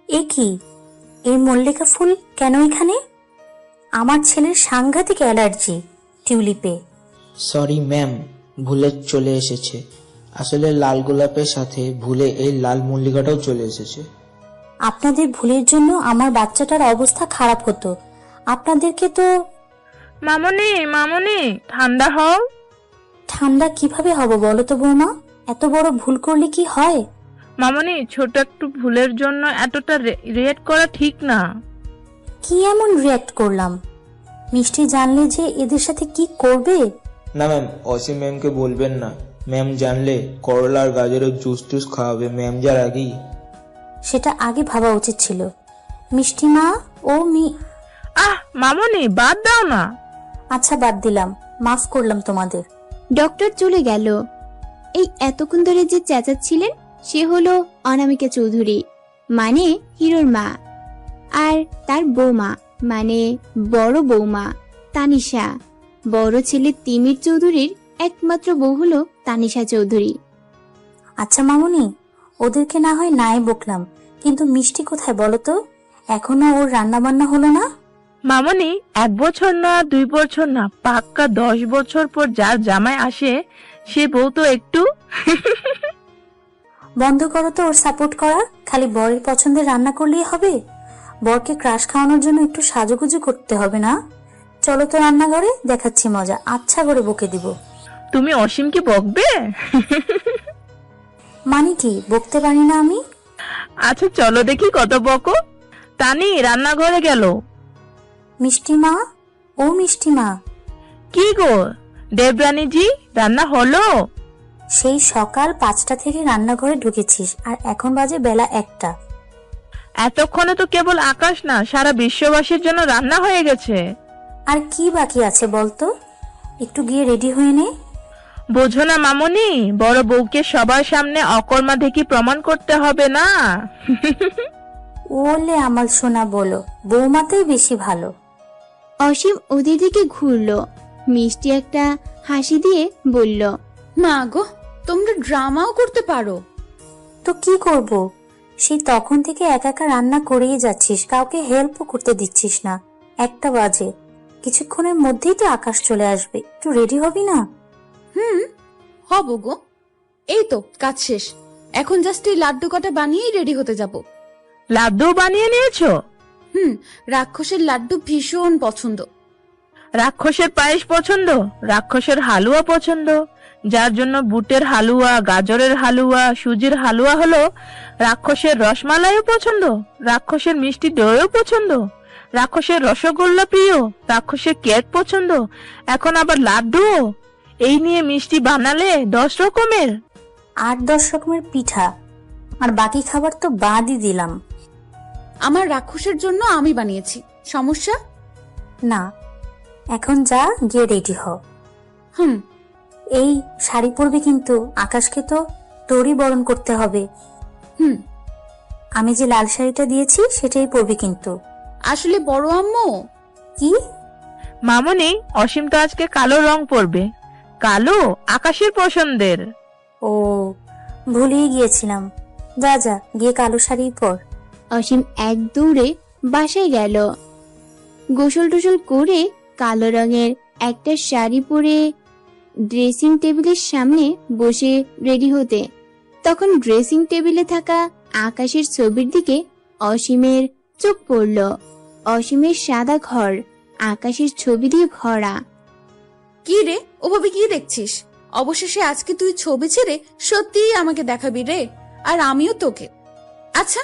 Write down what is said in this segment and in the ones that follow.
এ কি, এই মল্লিকা ফুল কেন এখানে? আমার ছেলের সাংঘাতিক অ্যালার্জি টিউলিপে। সরি ম্যাম, ভুলে চলে এসেছে। আসলে লাল গোলাপের সাথে ভুলে এই লাল মল্লিকাটাও চলে এসেছে। আপনাদের ভুলের জন্য আমার বাচ্চাটার অবস্থা খারাপ হতো। আপনাদেরকে তো। মামনি, মামনি, ঠান্ডা হও। ঠান্ডা কিভাবে হব বলো তো বৌমা? এত বড় ভুল করলে কি হয়? মামনি, ছোট একটু ভুলের জন্য এতটা রিয়েক্ট করা ঠিক না। কি এমন রিয়াক্ট করলাম? মিষ্টি জানলে যে এদের সাথে কি করবে। না ম্যাম, অসীম ম্যামকে বলবেন না। ম্যাম জানলে করলা আর গাজরের জুস টুস খাওয়াবে ম্যাম যার আগেই। সেটা আগে ভাবা উচিত ছিল। মিষ্টি মা, ও মামনি, বাদ দাও না। আচ্ছা, বাদ দিলাম, মাফ করলাম তোমাদের। ডক্টর চলে গেল। এই এতক্ষণ ধরে যে চেঁচাচ্ছিলেন সে হলো অনামিকা চৌধুরী, মানে হিরোর মা, আর তার বৌমা মানে বড় বৌমা তানিশা। বড় ছেলে তিমির চৌধুরীর একমাত্র বউ হলো তানিশা চৌধুরী। আচ্ছা মামুনি, ওদেরকে না হয় নাই বকলাম, কিন্তু মিষ্টি কোথায় বলো তো? এখনো ওর রান্না বান্না হলো না? মামনি, 1 বছর না 2 বছর না, পাক্কা 10 বছর পর যার জামাই আসে সে বউ তো একটু বন্ধ করো তো ওর সাপোর্ট করা। খালি বরের পছন্দের রান্না করলেই হবে? বরকে ক্রাশ খাওয়ানোর জন্য একটু সাজুগুজু করতে হবে না? চলো তো রান্নাঘরে, দেখাচ্ছি মজা, আচ্ছা করে বকে দিব। তুমি অসীমকে বকবে? মানে কি, বকতে পারি না আমি? আচ্ছা চলো দেখি কত বকো। তানি রান্নাঘরে গেল। মিষ্টি মা, ও মিষ্টি মা। কি গো দেবরানীজি, রান্না হলো? সেই সকাল 5টা থেকে রান্নাঘরে ঢুকেছিস, আর এখন বাজে বেলা 1টা। এতক্ষণে তো কেবল আকাশ না, সারা বিশ্ববাসীর জন্য রান্না হয়ে গেছে। আর কি বাকি আছে বলতো? একটু গিয়ে রেডি হয়ে নে। বোঝো না মামনি, বড় বউকে সবার সামনে অকর্মা দেখি প্রমাণ করতে হবে না। ওলে আমার সোনা, বলো বৌমাতেই বেশি ভালো। অসীম ওদের দিকে ঘুরলো, মিষ্টি একটা হাসি দিয়ে বলল, মা গো, তোমরা ড্রামাও করতে পারো। তো কি করব? সেই তখন থেকে একা একা রান্না করেই যাচ্ছিস, কাউকে হেল্পও করতে দিচ্ছিস না। 1টা বাজে, কিছুক্ষণের মধ্যেই তো আকাশ চলে আসবে, একটু রেডি হবি না? হব গো, এই তো কাজ শেষ। এখন জাস্ট এই লাড্ডু কটা বানিয়েই রেডি হতে যাব। লাড্ডু বানিয়ে নিয়েছো? রাক্ষসের লাড্ডু ভীষণ পছন্দ। রাক্ষসের পায়েস পছন্দ, রাক্ষসের হালুয়া পছন্দ, যার জন্য বুটের হালুয়া, গাজরের হালুয়া, সুজির হালুয়া হলো। রাক্ষসের রসমালাইও পছন্দ, রাক্ষসের মিষ্টি দইও পছন্দ, রাক্ষসের রসগোল্লা প্রিয়, রাক্ষসের কেক পছন্দ, এখন আবার লাড্ডু। এই নিয়ে মিষ্টি বানালে 10 রকমের। 8-10 রকমের পিঠা, আর বাকি খাবার তো বাদই দিলাম। আমার রাক্ষসের জন্য আমি বানিয়েছি, সমস্যা? না, এখন যা, গিয়ে রেডি হ। এই শাড়ি পরবি কিন্তু, আকাশকে তো তোরই বরণ করতে হবে। আমি যে লাল শাড়িটা দিয়েছি সেটাই পরবি কিন্তু। আসলে বড় আম্মু। কি? মামনি, অসীম তো আজকে কালো রং পরবে। কালো আকাশের পছন্দের। ও, ভুলেই গিয়েছিলাম। যা যা, গিয়ে কালো শাড়ি পর। অসীম এক দৌড়ে বাসায় গেল। গোসল টোসল করে কালো রঙের একটা শাড়ি পরে ড্রেসিং টেবিলের সামনে বসে রেডি হতে, তখন ড্রেসিং টেবিলে থাকা আকাশের ছবির দিকে অসীমের চোখ পড়ল। অসীমের সাদা ঘর আকাশের ছবি দিয়ে ভরা। কি রে, ওভাবে কি দেখছিস? অবশেষে আজকে তুই ছবি ছেড়ে সত্যিই আমাকে দেখাবি রে, আর আমিও তোকে। আচ্ছা,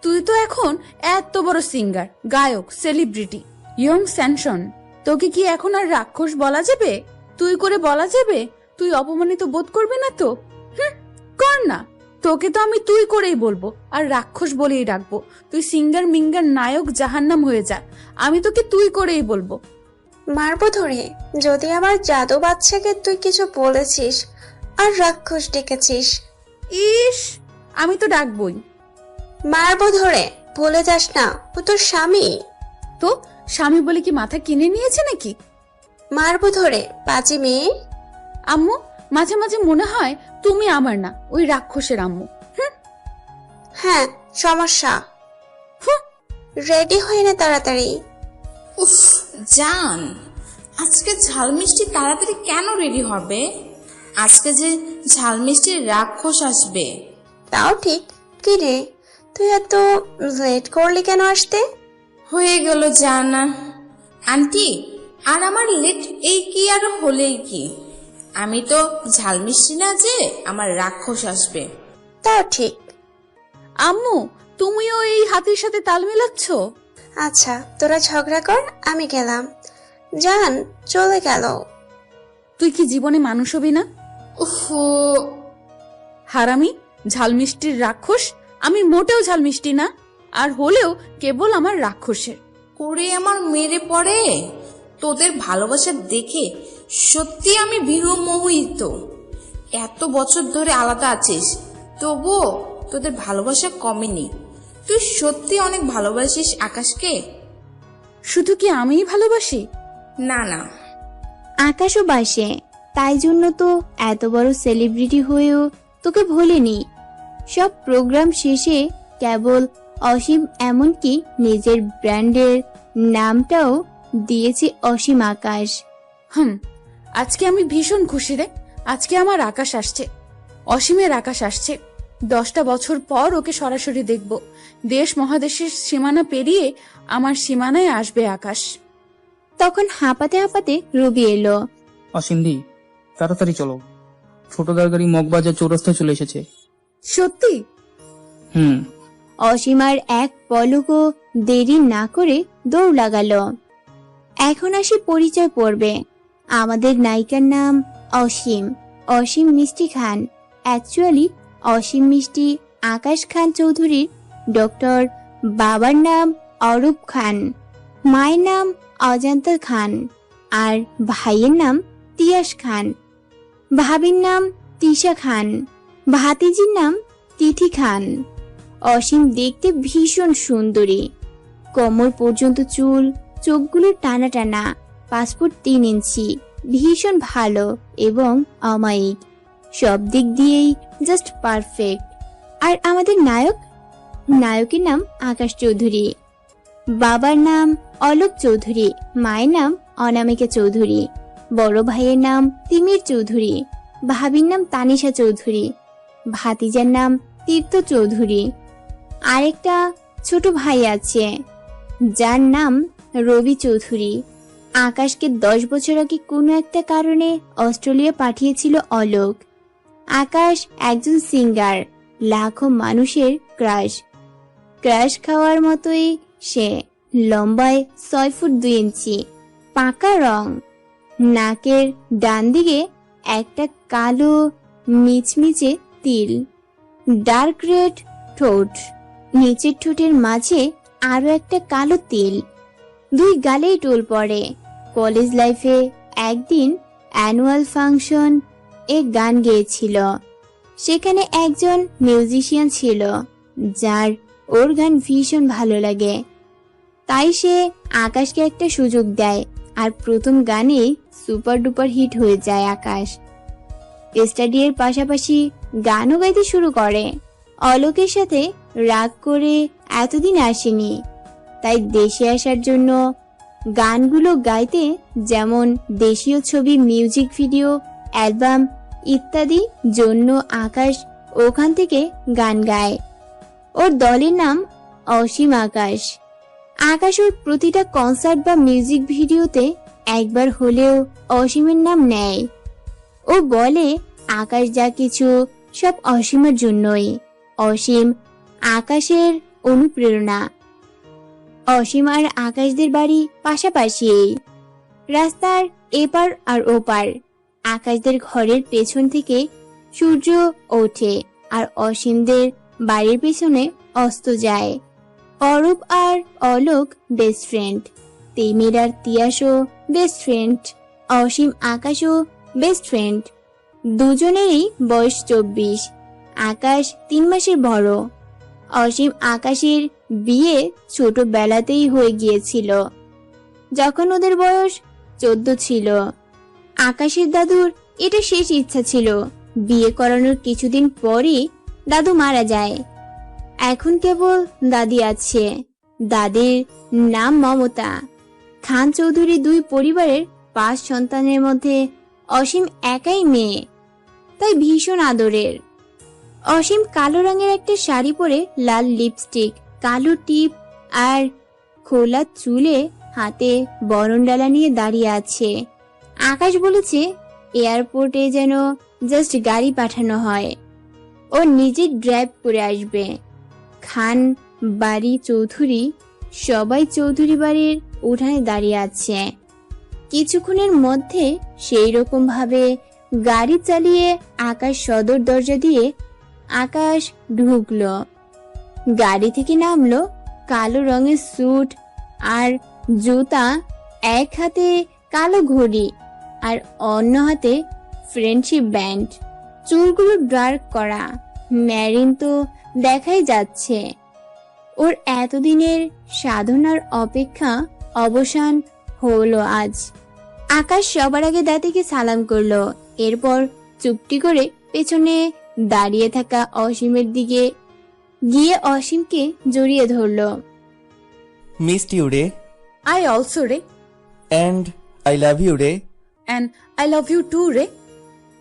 তুই তো এখন এত বড় সিঙ্গার, গায়ক, সেলিব্রিটি, ইয়ং স্যানসন, তোকে কি এখন আর রাক্ষস বলা যাবে? তুই করে বলা যাবে? তুই অপমানিত বোধ করবি না তো? কর না, তোকে তো আমি তুই করেই বলবো, আর রাক্ষস বলেই ডাকবো। তুই সিঙ্গার মিঙ্গার নায়ক জাহান্নাম হয়ে যা, আমি তোকে তুই করেই বলবো। মারবো ধরে, যদি আমার জাদু বাচ্চাকে তুই কিছু বলেছিস আর রাক্ষস ডেকেছিস। ইস, আমি তো ডাকবই। মারবো ধরে, ভুলে যাস না ও তোর স্বামী। তো স্বামী বলে কি মাথা কিনে নিয়েছে নাকি? মারবো ধরে, পাজি মেয়ে। আম্মু, মাঝে মাঝে মনে হয় তুমি আমার না, ওই রাক্ষসের আম্মু। হ্যাঁ, সমস্যা। রেডি হয়ে নে তাড়াতাড়ি। উফ জান, আজকে ঝাল মিষ্টি তাড়াতাড়ি কেন রেডি হবে? আজকে যে ঝাল মিষ্টির রাক্ষস আসবে। তাও ঠিক। কি রে, তুই এত লেট করলি কেন আসতে? হয়ে গেল জানা আন্টি, আর আমার লেট এই কি আর হলেই কি, আমি তো ঝাল মিষ্টি না যে আমার রাক্ষস আসবে। তাও ঠিক। আম্মু, তুমিও এই হাতির সাথে তাল মিলাচ্ছ? আচ্ছা, তোরা ঝগড়া কর, আমি গেলাম। জান চলে গেল। তুই কি জীবনে মানুষ হবি না? উফ, হারামি, ঝাল মিষ্টির রাক্ষস। আমি মোটেও ঝাল মিষ্টি না, আর হলেও কেবল আমার রাক্ষসের। করে আমার মেরে পড়ে। তোদের ভালোবাসা দেখে সত্যি আমি বিহ্বল। এত বছর ধরে আলাদা আছিস, তবুও তোদের ভালোবাসা কমেনি। তুই সত্যি অনেক ভালোবাসিস আকাশকে। শুধু কি আমিই ভালোবাসি? না না, আকাশও বাসে, তাই জন্য তো এত বড় সেলিব্রিটি হয়েও তোকে ভোলেনি। সব প্রোগ্রাম শেষে কেবল অসীম, এমনকি নিজের ব্র্যান্ডের নামটাও দিয়েছে অসীম আকাশ। আজকে আমি ভীষণ খুশি রে। আজকে আমার আকাশ আসছে, অসীমের আকাশ আসছে। 10টা বছর পর ওকে সরাসরি দেখব। দেশ মহাদেশের সীমানা পেরিয়ে আমার সীমানায় আসবে আকাশ। তখন হাঁপাতে হাঁপাতে রবি এলো। অসীমদি, তাড়াতাড়ি চলো, ছোটদার গাড়ি মগবাজার চৌরাস্তায় চলে এসেছে। সত্যি? হুম। অসীম আর এক পলকও দেরি না করে দৌড় লাগালো। এখন আসি পরিচয় পড়বে। আমাদের নায়িকার নাম অসীম, অসীম মিষ্টি খান। অ্যাকচুয়ালি অসীম মিষ্টি আকাশ খান চৌধুরীর ডক্টর। বাবার নাম অরূপ খান, মায়ের নাম অজান্তা খান, আর ভাইয়ের নাম তিয়াস খান। ভাবির নাম তিশা খান, ভাতিজির নাম তিথি খান। অসীম দেখতে ভীষণ সুন্দরী, কোমর পর্যন্ত চুল, চোখগুলো টানা টানা, পাসপোর্ট 3 ইঞ্চি, ভীষণ ভালো এবং অমায়িক, সব দিক দিয়েই জাস্ট পারফেক্ট। আর আমাদের নায়কের নাম আকাশ চৌধুরী। বাবার নাম অলোক চৌধুরী, মায়ের নাম অনামিকা চৌধুরী, বড় ভাইয়ের নাম তিমির চৌধুরী, ভাবির নাম তানিশা চৌধুরী, ভাতিজার নাম তীর্থ চৌধুরী। আরেকটা ছোট ভাই আছে যার নাম রবি চৌধুরী। আকাশকে 10 বছর আগে কোনো একটা কারণে অস্ট্রেলিয়া পাঠিয়েছিল অলোক। আকাশ একজন সিঙ্গার, লাখো মানুষের ক্রাশ খাওয়ার মতোই সে। লম্বায় 6 ফুট 2 ইঞ্চি, পাকা রং, নাকের ডান দিকে একটা কালো মিচমিচে তিল, ডার্ক রেড ঠোঁট, নিচের ঠোঁটের মাঝে আরো একটা কালো তিল, 2 গালেই টোল পড়ে। কলেজ লাইফে একদিন অ্যানুয়াল ফাংশন এ গান গেয়েছিল। সেখানে একজন মিউজিশিয়ান ছিল যার ওর গান ভীষণ ভালো লাগে, তাই সে আকাশকে একটা সুযোগ দেয়, আর প্রথম গানেই সুপার ডুপার হিট হয়ে যায় আকাশ। স্টাডির পাশাপাশি গানও গাইতে শুরু করে। অলোকের সাথে রাগ করে এতদিন আসেনি, তাই দেশে আসার জন্য গানগুলো গাইতে, যেমন দেশীয় ছবি, মিউজিক ভিডিও, অ্যালবাম ইত্যাদি জন্য আকাশ ওখান থেকে গান গায়। ওর দলের নাম অসীম আকাশ। আকাশ ওর প্রতিটা কনসার্ট বা মিউজিক ভিডিওতে একবার হলেও অসীমের নাম নেয়। ও বলে আকাশ যা কিছু সব অসীমের জন্যই। অসীম আকাশের অনুপ্রেরণা। অসীম আর আকাশদের বাড়ি পাশাপাশি, রাস্তার এপার আর ওপার। আকাশদের ঘরের পেছন থেকে সূর্য ওঠে আর অসীমদের বাড়ির পেছনে অস্ত যায়। অরূপ আর অলোক বেস্ট ফ্রেন্ড, তিমির আর তিয়াসও বেস্ট ফ্রেন্ড, অসীম আকাশও বেস্ট ফ্রেন্ড। দুজনেরই বয়স 24। আকাশ 3 মাসের বড়। অসীম আকাশের বিয়ে ছোটবেলাতেই হয়ে গিয়েছিল, যখন ওদের বয়স 14 ছিল। আকাশের দাদুর এটা শেষ ইচ্ছা ছিল। বিয়ে করানোর কিছুদিন পরই দাদু মারা যায়। এখন কেবল দাদি আছে। দাদির নাম মমতা। খান চৌধুরী দুই পরিবারের 5 সন্তানের মধ্যে অসীম একাই মেয়ে, তাই ভীষণ আদরের। অসীম কালো রঙের একটা শাড়ি পরে, লাল লিপস্টিক, কালো টিপ আর খোলা চুলে হাতে বরণডালা নিয়ে দাঁড়িয়ে আছে। আকাশ বলেছে এয়ারপোর্টে যেন জাস্ট গাড়ি পাঠানো হয়, ও নিজে ড্রাইভ করে আসবে। খান বাড়ি চৌধুরী সবাই চৌধুরী বাড়ির উঠানে দাঁড়িয়ে আছে। কিছুক্ষণের মধ্যে সেই রকম ভাবে গাড়ি চালিয়ে আকাশ সদর দরজা দিয়ে আকাশ ঢুকলো। গাড়ি থেকে নামলো, কালো রঙের স্যুট আর জুতা, এক হাতে কালো ঘড়ি আর অন্য হাতে ফ্রেন্ডশিপ ব্যান্ড, চুলগুলো ডার্ক করা, ম্যারিন তো দেখাই যাচ্ছে। ওর এতদিনের সাধনার অপেক্ষা অবসান হলো আজ। আকাশ সবার আগে দাদিকে সালাম করলো, এরপর চুপটি করে পেছনে দাঁড়িয়ে থাকা অসীমের দিকে গিয়ে অসীমকে জড়িয়ে ধরলো। Missed you রে, আই অলসো রে, and I love you রে। And I love you too রে।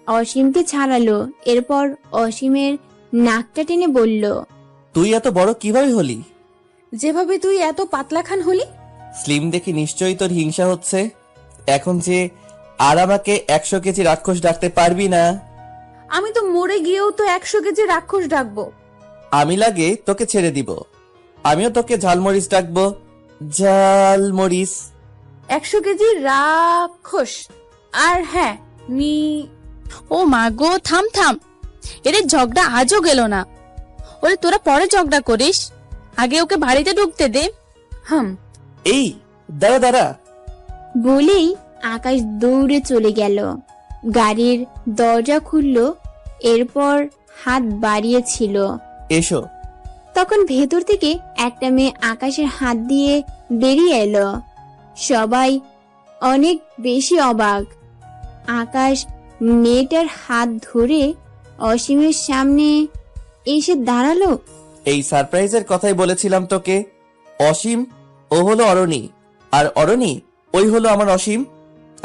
অসীমকে ছাড়ালো, এরপর অসীমের নাকটা টেনে বলল, তুই এত বড় কিভাবে হলি? যেভাবে তুই এত পাতলা খান হলি। স্লিম দেখে নিশ্চয়ই তোর হিংসা হচ্ছে। এখন যে আর আমাকে 100 কেজি রাক্ষস ডাকতে পারবি না। আমি তো মরে গিয়েও তো 100 কেজি রাক্ষস ডাকবো। আমি লাগে তোকে ছেড়ে দিব, আমিও তোকে ঝালমরিচ ডাকবো। ঝালমরিচ। 100 কেজি রাক্ষস। আর হ্যাঁ, ও মা গো, থাম থাম, এদের ঝগড়া আজও গেল না। ওরে তোরা পরে ঝগড়া করিস, আগে ওকে বাড়িতে ঢুকতে দে। এই দাঁড়া দাঁড়া। বলেই আকাশ দৌড়ে চলে গেল। গাড়ির দরজা খুলল, এরপর হাত বাড়িয়েছিল। এসো। তখন ভেতর থেকে একটা মেয়ে আকাশের হাত দিয়ে বেরিয়ে এলো। সবাই অনেক বেশি অবাক। আকাশ মেয়েটার হাত ধরে অসীমের সামনে এসে দাঁড়ালো। এই সারপ্রাইজের কথাই বলেছিলাম তোকে। অসীম ও হলো অরণি, আর অরণি ওই হলো আমার অসীম,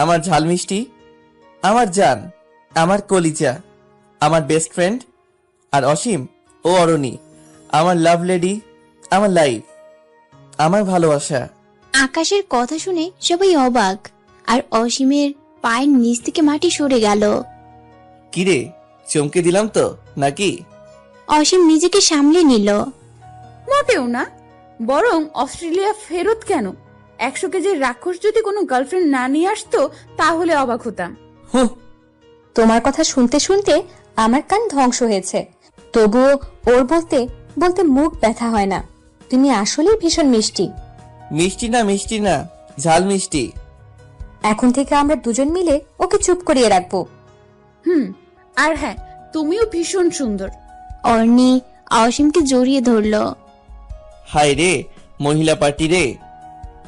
আমার ঝাল মিষ্টি, আমার জান, আমার কলিজা, আমার বেস্ট ফ্রেন্ড। আর অসীম ও অরণি আমার লাভ লেডি, আমার লাইফ, আমার ভালোবাসা। আকাশের কথা শুনে সবাই অবাক, আর অসীমের পায়ের নিচ থেকে মাটি সরে গেল। কিরে, চমকে দিলাম তো নাকি? অসীম নিজেকে সামলে নিল। মোটেও না, বরং অস্ট্রেলিয়া ফেরত কেন? 100 কেজির রাক্ষস যদি কোনো গার্লফ্রেন্ড না নিয়ে আসতো তাহলে অবাক হতাম। তোমার কথা শুনতে শুনতে আমার কান ধ্বংস হয়েছে, তবুও ওর বলতে বলতে মুখ ব্যথা হয় না। তুমি আসলেই ভীষণ মিষ্টি। মিষ্টি না, ঝাল মিষ্টি। এখন থেকে আমরা দুজন মিলে ওকে চুপ করিয়ে রাখবো। আর হ্যাঁ, তুমিও ভীষণ সুন্দর। অর্ণি অসীমকে জড়িয়ে ধরল। হায় রে, মহিলা পার্টি রে।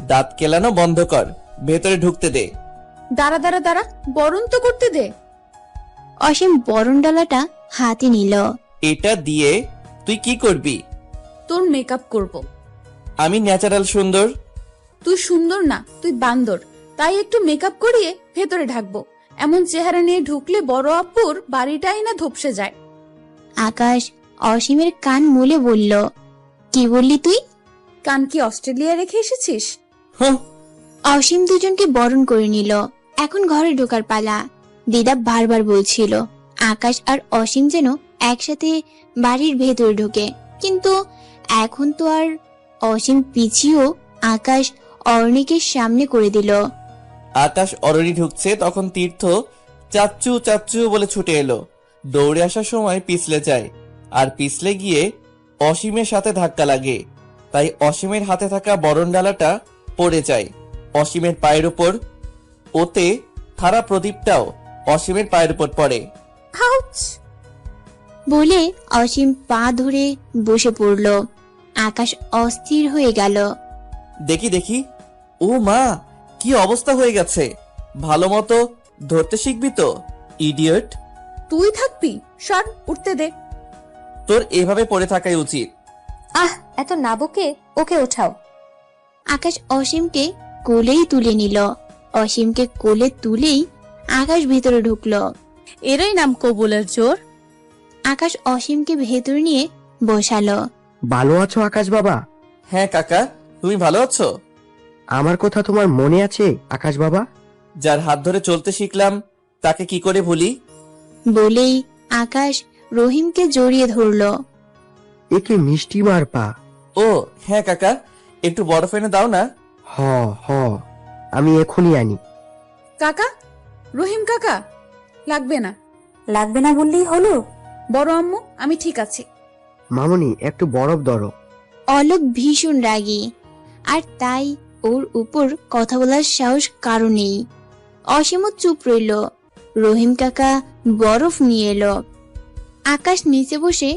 দাঁত কেলানো বন্ধ কর, ভেতরে ঢুকতে দে। দাঁড়া দাঁড়া দাঁড়া, বরণ তো করতে দে। অসীম বরণডালাটা হাতে নিল। এটা দিয়ে তুই কি করবি? তোর মেকআপ করব। আমি ন্যাচারাল সুন্দর। তুই সুন্দর না, তুই বান্দর, তাই একটু মেকআপ করিয়ে ভেতরে ঢাকবো। এমন চেহারা নিয়ে ঢুকলে বড় আপুর বাড়িটাই না ধপসে যায়। আকাশ অসীমের কান মুলে বলল, কি বললি তুই? কান কি অস্ট্রেলিয়া রেখে এসেছিস? অসীম দুজনকে বরণ করে নিল। এখন ঘরে ঢোকার পালা। দিদা বারবার বলছিল আকাশ আর অসীম যেন একসাথে বাড়ির ভেতরে ঢোকে, কিন্তু এখন তো আর অসীম পিছিয়েও আকাশ অরণিকে সামনে করে দিল। আকাশ অরণি ঢুকছে, তখন তীর্থ চাচ্চু চাচ্চু বলে ছুটে এলো। দৌড়ে আসার সময় পিছলে যায়, আর পিছলে গিয়ে অসীমের সাথে ধাক্কা লাগে, তাই অসীমের হাতে থাকা বরণডালাটা পড়ে যায় অসীমের পায়ের উপর। ওতে থারা প্রদীপটাও অসীমের পায়ের উপর পড়ে। বলে অসীম পা ধরে বসে পড়ল। আকাশ অস্থির হয়ে গেল। দেখি দেখি, ও মা, কি অবস্থা হয়ে গেছে। ভালো মতো ধরতে শিখবি তো, ইডিয়ট। তুই থাকবি, সর, উঠতে দে। তোর এভাবে পড়ে থাকাই উচিত। এত না বকে ওকে ওঠাও। আকাশ অসীমকে কোলেই তুলে নিল। অসীমকে কোলে তুলেই আকাশ ভেতরে ঢুকলো। এরই নাম কবুলের জোর। আকাশ অসীমকে ভেতরে নিয়ে বসালো। ভালো আছো আকাশ বাবা? হ্যাঁ কাকা, তুমি ভালো আছো? আমার কথা তোমার মনে আছে আকাশ বাবা? যার হাত ধরে চলতে শিখলাম তাকে কি করে ভুলি? বলেই আকাশ রহিমকে জড়িয়ে ধরলো। একে মিষ্টি মার পা। ও হ্যাঁ কাকা, একটু বরফ এনে দাও না। হ হ, আমি এখনই আনি। কাকা, রহিম কাকা, লাগবে না। লাগবে না বললেই হলো? বড় আম্মু, আমি ঠিক আছি। মামনি, একটু বরফ ধরো। অলোক ভীষণ রাগী, আর তাই ওর উপর কথা বলার সাহস কারো নেই। অসীমও চুপ রইল। রহিম কাকা বরফ নিয়ে এলো। আকাশ নিচে বসে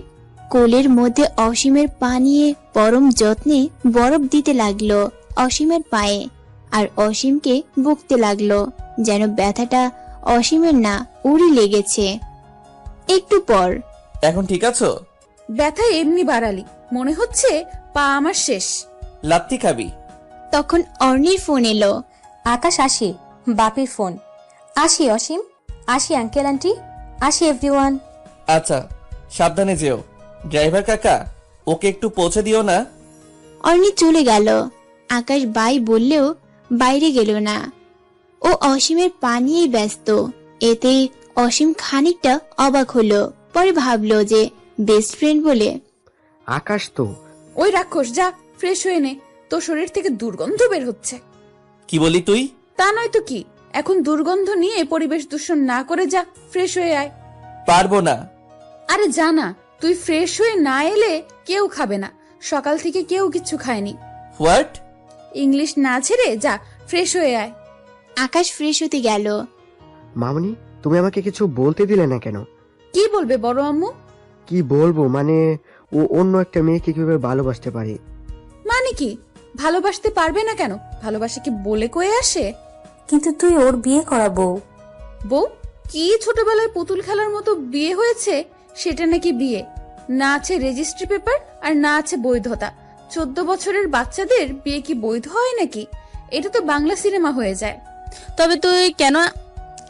কোলের মধ্যে অসীমের পা নিয়ে পরম যত্নে বরফ দিতে লাগলো অসীমের পায়ে, আর অসীমকে বকতে লাগলো যেন ব্যথাটা অসীমের না উড়ি লেগেছে। একটু পর, এখন ঠিক আছো? ব্যথা এমনি বাড়ালি, মনে হচ্ছে পা আমার শেষ। লাত্তি খাবি? তখন অর্ণির ফোন এলো। আকাশ আসি, বাপির ফোন। আসি অসীম, আসি আঙ্কেল আন্টি, আসি এভরিওয়ান। আচ্ছা, সাবধানে যেও। ড্রাইভার কাকা, ওকে একটু পৌঁছে দিও না। অর্ণি চলে গেল। আকাশ বাই বললেও বাইরে গেল না। ও অসীমের পা নিয়েই ব্যস্ত। এতে অসীম খানিকটা অবাক হলো, পরে ভাবলো যে বেস্ট ফ্রেন্ড বলে। আকাশ তো। ওই রাক্ষস, যা ফ্রেশ হয়ে নে, তোর শরীর থেকে দুর্গন্ধ বের হচ্ছে। কি বলি তুই? তা নয় তো কি, এখন দুর্গন্ধ নিয়ে পরিবেশ দূষণ না করে যা, ফ্রেশ হয়ে আয়। পারবো না। আরে জানা, তুই ফ্রেশ হয়ে না এলে কেউ খাবে না। সকাল থেকে কেউ কিচ্ছু খায়নি। হোয়াট? ইংলিশ না ছেড়ে যা, ফ্রেশ হয়ে আয়। আকাশ ফ্রেশ হতে গেল। মামনি, তুমি আমাকে কিছু বলতে দিলে না কেন? কি বলবে বড় আম্মু? কি বলবো মানে, ও অন্য একটা মেয়েকে কিভাবে ভালোবাসতে পারে? মানে কি, ভালোবাসতে পারবে না কেন? ভালোবাসা কি বলে কয়ে আসে? কিন্তু তুই ওর বিয়ে করাবো। বউ কি ছোটবেলায় পুতুল খেলার মতো বিয়ে হয়েছে, সেটা নাকি বিয়ে? না আছে রেজিস্ট্রি পেপার, আর না আছে বৈধতা। 14 বছরের বাচ্চাদের বিয়ে কি বৈধ হয় নাকি? এটা তো বাংলা সিনেমা হয়ে যায়। তবে তুই কেন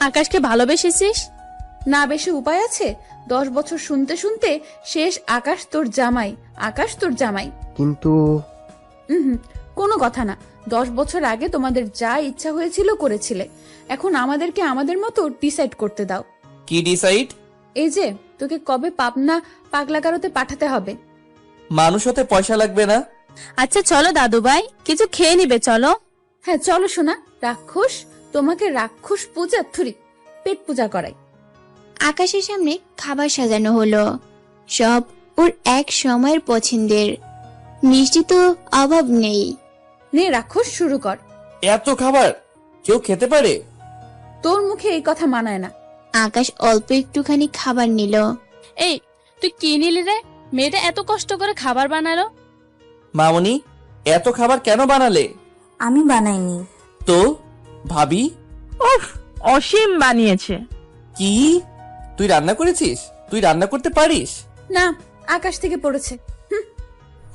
আকাশকে ভালোবেসেছিস? না বেশি উপায় আছে? 10 বছর শুনতে শুনতে শেষ। আকাশ তোর জামাই, আকাশ তোর জামাই। কিন্তু কোনো কথা না। 10 বছর আগে তোমাদের যা ইচ্ছা হয়েছিল করেছিলে, এখন আমাদেরকে আমাদের মতো ডিসাইড করতে দাও। কি ডিসাইড? এই যে তোকে কবে পাবনা পাগলাগারোতে পাঠাতে হবে। মানুষ হতে পয়সা লাগবে না? আচ্ছা চলো দাদু ভাই, কিছু খেয়ে নিবে চলো। হ্যাঁ চলো শোনা। রাক্ষস, তোমাকে রাক্ষস পূজা থুরি পেট পূজা করাই। আকাশের সামনে খাবার সাজানো হলো, সব ওর এক সময়ের পছন্দের। মিষ্টি তো অভাব নেই। নে রাক্ষস, শুরু কর। এত খাবার কেউ খেতে পারে? তোর মুখে এই কথা মানায় না। আকাশ অল্প একটুখানি খাবার নিল। এই তুই কি নিলি রে? মেয়েটা এত কষ্ট করে খাবার বানালো। মামনি, এত খাবার কেন বানালে? আমি বানাইনি তো ভাবি? উফ, অসীম বানিয়েছে। কি? তুই রান্না করেছিস? তুই রান্না করতে পারিস? না, আকাশ থেকে পড়েছে।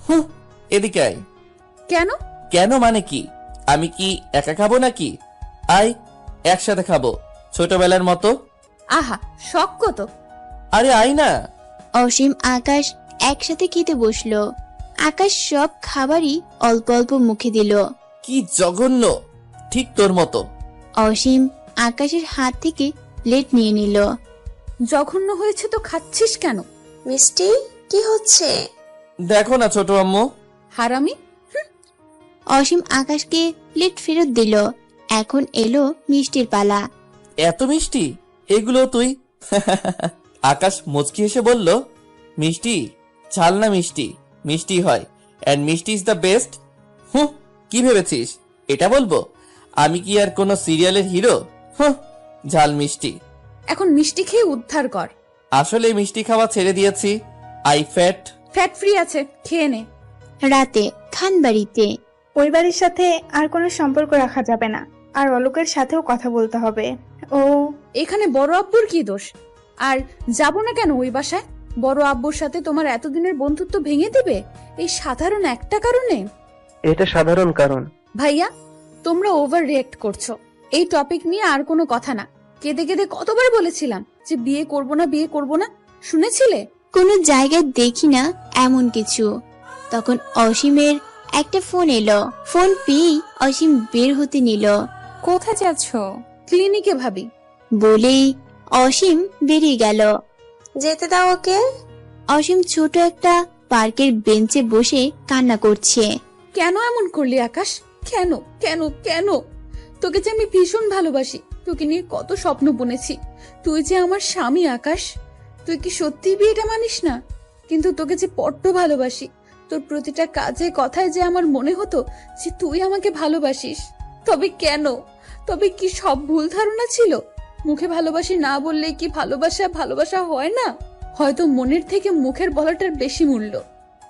হুঁ, এদিকে আয়। কেন? কেন মানে কি? আমি কি একা খাবো নাকি? আয়, একসাথে খাবো, ছোটবেলার মতো। আহা, শখ কত। আরে আয় না। অসীম আকাশ একসাথে খেতে বসলো। আকাশ সব খাবারই অল্প অল্প মুখে দিল। কি জঘন্য, ঠিক তোর মতো। অসীম আকাশের হাত থেকে প্লেট নিয়ে নিল। জঘন্য হয়েছে তো খাচ্ছিস কেন? মিষ্টি, কি হচ্ছে? দেখো না ছোট আম্মু। হারামি। অসীম আকাশকে প্লেট ফেরত দিল। এখন এলো মিষ্টির পালা। এত মিষ্টি, এগুলো তুই? আকাশ মুচকি হেসে বলল, মিষ্টি ঝাল না মিষ্টি, মিষ্টি হয়, এন্ড মিষ্টি ইজ দ্য বেস্ট। হুঁ, কি ভেবেছিস এটা বলবো? আমি কি আর কোনো সিরিয়ালের হিরো? হুঁ, ঝাল মিষ্টি। এখন মিষ্টি খেয়ে উদ্ধার কর। আসলে মিষ্টি খাওয়া ছেড়ে দিয়েছি। আই ফ্যাট ফ্রি আছে, খেয়ে নে। রাতে খানবাড়িতে পরিবারের সাথে আর কোনো সম্পর্ক রাখা যাবে না, আর অলোকের সাথেও কথা বলতে হবে। ও এখানে বড় আব্বুর কি দোষ? আর যাব না কেন ওই বাসায়? বড় আব্বুর সাথে তোমার এতদিনের বন্ধুত্ব ভেঙে দিবে এই সাধারণ একটা কারণে? এটা সাধারণ কারণ। ভাইয়া, তোমরা ওভার রিয়েক্ট করছো। এই টপিক নিয়ে আর কোনো কথা না। কেঁদে কেঁদে কতবার বলেছিলাম যে বিয়ে করব না, বিয়ে করব না, শুনেছিলে? কোনো জায়গায় দেখি না এমন কিছু। তখন অসীমের একটা ফোন এলো। ফোন পেয়েই অসীম বের হতে নিল। কোথায় যাচ্ছ? ক্লিনিকে ভাবি। বলেই অসীম বেরিয়ে গেল। যেতে দাও ওকে। অসীম ছোট একটা পার্কের বেঞ্চে বসে কান্না করছে। কেন এমন করলি আকাশ? কেন কেন কেন? তোকে যে আমি ভীষণ ভালোবাসি, তোকে নিয়ে কত স্বপ্ন বুনেছি। তুই যে আমার স্বামী আকাশ। তুই কি সত্যি বিয়েটা মানিস না? কিন্তু তোকে যে বড্ড ভালোবাসি। তোর প্রতিটা কাজে কথায় যে আমার মনে হতো যে তুই আমাকে ভালোবাসিস। তবে কেন? তবে কি সব ভুল ধারণা ছিল? মুখে ভালোবাসি না বললে কি ভালোবাসা ভালোবাসা হয় না? হয়তো মনের থেকে মুখের বলাটার বেশি মূল্য।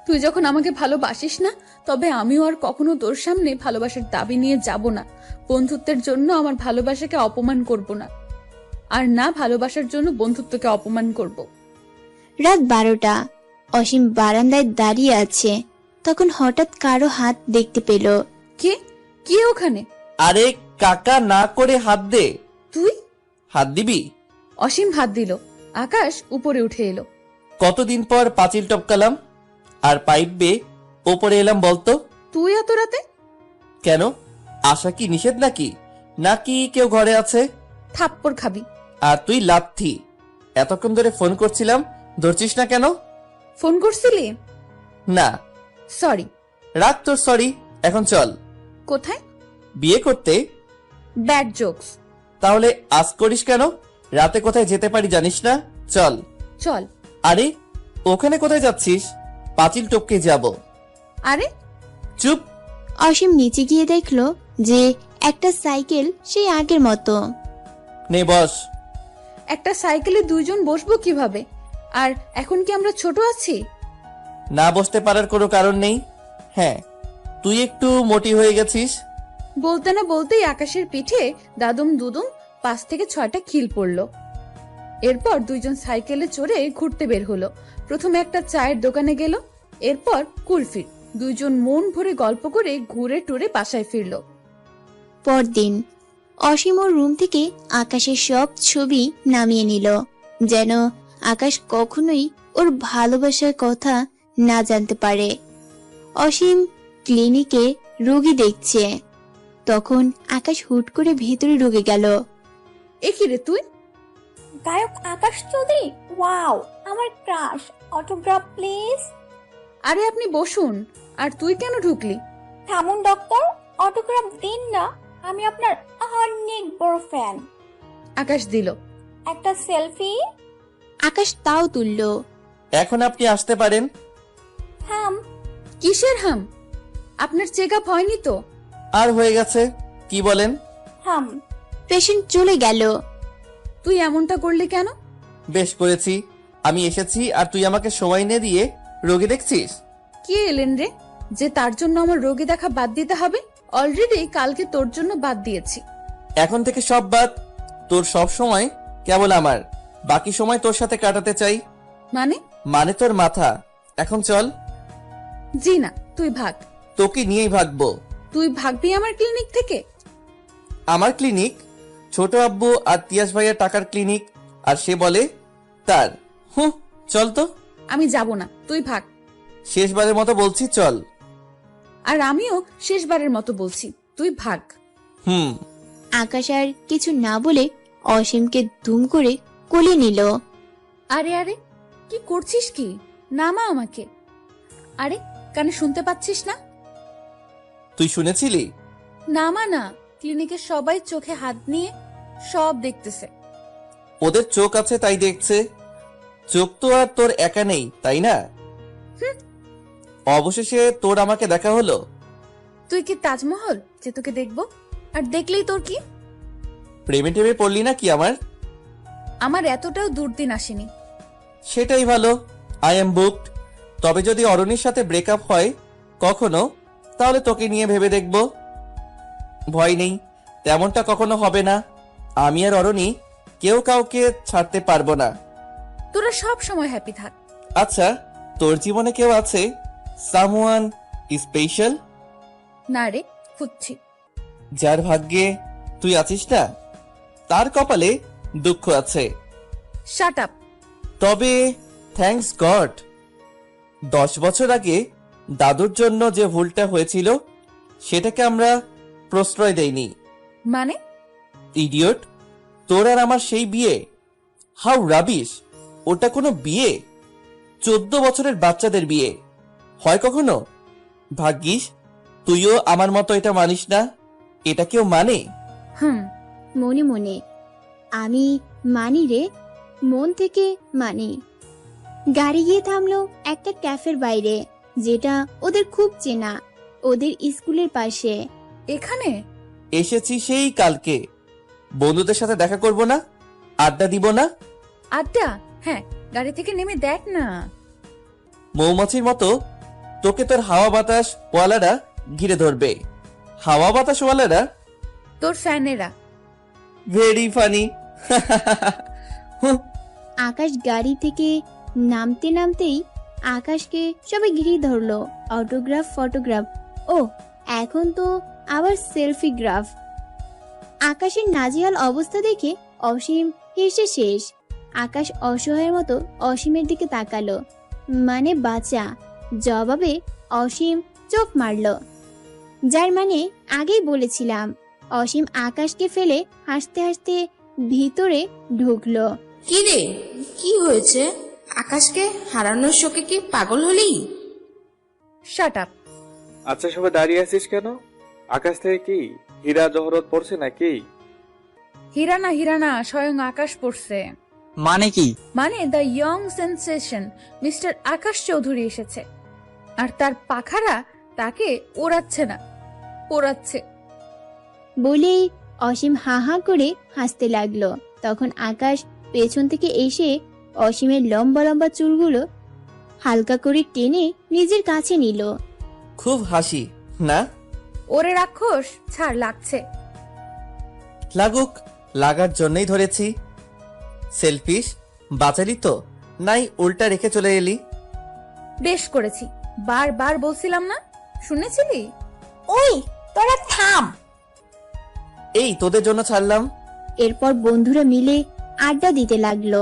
তুই যখন আমাকে ভালোবাসিস না, তবে আমিও আর কখনো তোর সামনে ভালোবাসার দাবি নিয়ে যাব না। বন্ধুত্বের জন্য আমার ভালোবাসাকে অপমান করব না, আর না ভালোবাসার জন্য বন্ধুত্বকে অপমান করব। রাত 12টা। অসীম বারান্দায় দাঁড়িয়ে আছে। তখন হঠাৎ কারো হাত দেখতে পেল। কে কে ওখানে? আরে কাকা না করে হাত দে। তুই হাত দিবি? অসীম হাত দিল। আকাশ উপরে উঠে এলো। কতদিন পর পাঁচিল টপকালাম আর পাইপ বেয়ে ওপরে এলাম বলতো? তুই এত রাতে? কেন, আসা কি নিষেধ নাকি? নাকি কেউ ঘরে আছে? থাপ্পড় খাবি। আর তুই লাথি। এতক্ষণ ধরে ফোন করছিলাম, ধরছিস না কেন? ফোন করছিলি? না। সরি। রাখ তোর সরি, এখন চল। কোথায়? বিয়ে করতে। Bad jokes. তাহলে আজ করিস কেন? রাতে কোথায় যেতে পারি জানিস না? চল। চল। আরে ওখানে কোথায় যাচ্ছিস? পাঁচিল টপকে যাব। আরে চুপ। অসীম নিচে গিয়ে দেখলো যে একটা সাইকেল সেই আগের মতো। নে বস। একটা সাইকেলে দুইজন বসবো কিভাবে? আর এখন কি আমরা ছোট আছি? না বসতে পারার কোনো কারণ নেই। হ্যাঁ, তুই একটু মোটি হয়ে গেছিস। বলতে না বলতেই আকাশের পিঠে দাদুম দুদুম 5 থেকে 6টা খিল পড়লো। এরপর দুইজন সাইকেলে চড়ে ঘুরতে বের হলো। প্রথমে একটা চায়ের দোকানে গেল, এরপর কুলফির। দুইজন মন ভরে গল্প করে ঘুরে টুরে বাসায় ফিরলো। পরদিন অসীম ওর রুম থেকে আকাশের সব ছবি নামিয়ে নিল, যেন আকাশ কখনোই ওর ভালোবাসার কথা না জানতে পারে। অসীম ক্লিনিকে রোগী দেখছে। তখন আকাশ হুট করে ভেতরে ঢুকে গেল। এ কি রে তুই? গায়ক আকাশ চৌধুরী, ওয়াও, আমার ক্রাশ, অটোগ্রাফ প্লিজ। আরে আপনি বসুন। আর তুই কেন ঢুকলি? থামুন ডক্টর, অটোগ্রাফ দিন না, আমি আপনার অনেক বড় ফ্যান। আকাশ দিল একটা সেলফি। আকাশ তাও তুলল। এখন আপনি আসতে পারেন। হাম। কিসের হাম? আপনার চেক আপ হয়নি তো? আর হয়ে গেছে। কি বলেন? হাম। পেশেন্ট চলে গেল। তুই এমনটা করলি কেন? বেশ করেছি। আমি এসেছি আর তুই আমাকে সময় নিয়ে দিয়ে রোগী দেখছিস। কে এলেন রে যে তার জন্য আমার রোগী দেখা বাদ দিতে হবে? অলরেডি কালকে তোর জন্য বাদ দিয়েছি। এখন থেকে সব বাদ। তোর সব সময় কেবল আমার, বাকি সময় তোর সাথে কাটাতে চাই। মানে তোর মাথা। এখন চল। জি না, তুই ভাগ। তোকে নিয়েই ভাগবো। তুই ভাগবি আমার ক্লিনিক থেকে? আমার ক্লিনিক? ছোট আব্বু আর তিয়াস ভাইয়ের টাকার ক্লিনিক, আর সে বলে তার। চল তো। আমি যাব না, তুই ভাগ। শেষবারের মতো বলছি, চল। আর আমিও শেষবারের মতো বলছি, তুই ভাগ। আকাশ আর কিছু না বলে অসীমকে ধুম করে কোলে নিল। আরে আরে, কি করছিস কি? নামা আমাকে। আরে কানে শুনতে পাচ্ছিস না? তুই শুনেছিলি? নামা না, ক্লিনিকের সবাই চোখে হাত নিয়ে সব দেখতেছে। ওদের চোখ আছে তাই দেখছে। চোখ তো আর তোর একা নেই, তাই না? অবশেষে তোর আমাকে দেখা হলো। তুই কি তাজমহল যে তোকে দেখবো? আর দেখলেই তোর কি? প্রেমে টেমে পড়লি না কি আমার? আমার এতটাও দুর্দিন আসেনি। সেটাই ভালো। I am booked. তবে যদি অরণির সাথে ব্রেকআপ হয় কখনো, তাহলে তোকে নিয়ে ভেবে দেখব। ভয় নেই, তেমনটা কখনো হবে না। আমি আর অরণি কেউ কাউকে ছাড়তে পারবো না। তোরা সব সময় হ্যাপি থাক। আচ্ছা, তোর জীবনে কেউ আছে? Someone special? না রে, খুঁজছি। যার ভাগ্যে তুই আছিস না তার কপালে দুঃখ আছে। Shut up. তবে থ্যাঙ্কস গড 10 বছর আগে দাদুর জন্য যে ভুলটা হয়েছিল সেটাকে আমরা প্রশ্রয় দেইনি। মানে? ইডিয়ট, তোর আর আমার সেই বিয়ে, হাউ রাবিশ। ওটা কোনো বিয়ে? 14 বছরের বাচ্চাদের বিয়ে হয় কখনো? ভাগ্যিস তুইও আমার মতো এটা মানিস না। এটা কেউ মানে? মনে মনে আমি মানি রে, মন থেকে মানি। গাড়ি গিয়ে থামলো একটা ক্যাফের বাইরে, যেটা ওদের খুব চেনা, ওদের স্কুলের পাশে। এখানে এসেছি সেই কালকে। বন্ধুদের সাথে দেখা করব না? আড্ডা দিব না? আড্ডা? হ্যাঁ, গাড়ি থেকে নেমে দেখ না। মৌমাছির মতো তোকে তোর হাওয়া বাতাস ওয়ালারা ঘিরে ধরবে। হাওয়া বাতাস ওয়ালারা? তোর ফ্যানেরা। Very funny. আকাশ গাড়ি থেকে নামতে নামতেই আকাশকে সবাই ঘিরে ধরলো। অটোগ্রাফ, ফটোগ্রাফ, ও এখন তো আবার সেলফিগ্রাফ। আকাশের নাজেহাল অবস্থা দেখে অসীম হেসে শেষ। আকাশ অসহায়ের মতো অসীমের দিকে তাকালো, মানে বাঁচা। জবাবে অসীম চোখ মারল, যার মানে আগেই বলেছিলাম। অসীম আকাশকে ফেলে হাসতে হাসতে ভিতরে ঢুকলো। কি রে, কি হয়েছে? আকাশকে হারানোর শোকে কি পাগল হলি? Shut up. আচ্ছা, সবাই দাঁড়িয়ে আছিস কেন? আকাশ থেকে কি হীরা জহরত পড়ছে নাকি? হীরা না, স্বয়ং আকাশ পড়ছে। মানে কি? মানে the young sensation mister Akash Chowdhury এসেছে, আর তার পাখারা তাকে ওড়াচ্ছে না, পোড়াচ্ছে। বলেই অসীম হা হা করে হাসতে লাগলো। তখন আকাশ পেছন থেকে এসে অসীমের লম্বা লম্বা চুলগুলো হালকা করে টেনে নিজের কাছে নিল। খুব হাসি না? ওরে রাক্ষস, ছাড়, লাগছে। লাগুক, লাগার জন্যই ধরেছি। সেলফিশ, বাঁচালি তো, নাই উল্টা রেখে চলে এলি? বেশ করেছি, বারবার বলছিলাম না, শুনেছিলি? ওই তোরা থাম। এই তোদের জন্য ছাড়লাম। এরপর বন্ধুরা মিলে আড্ডা দিতে লাগলো।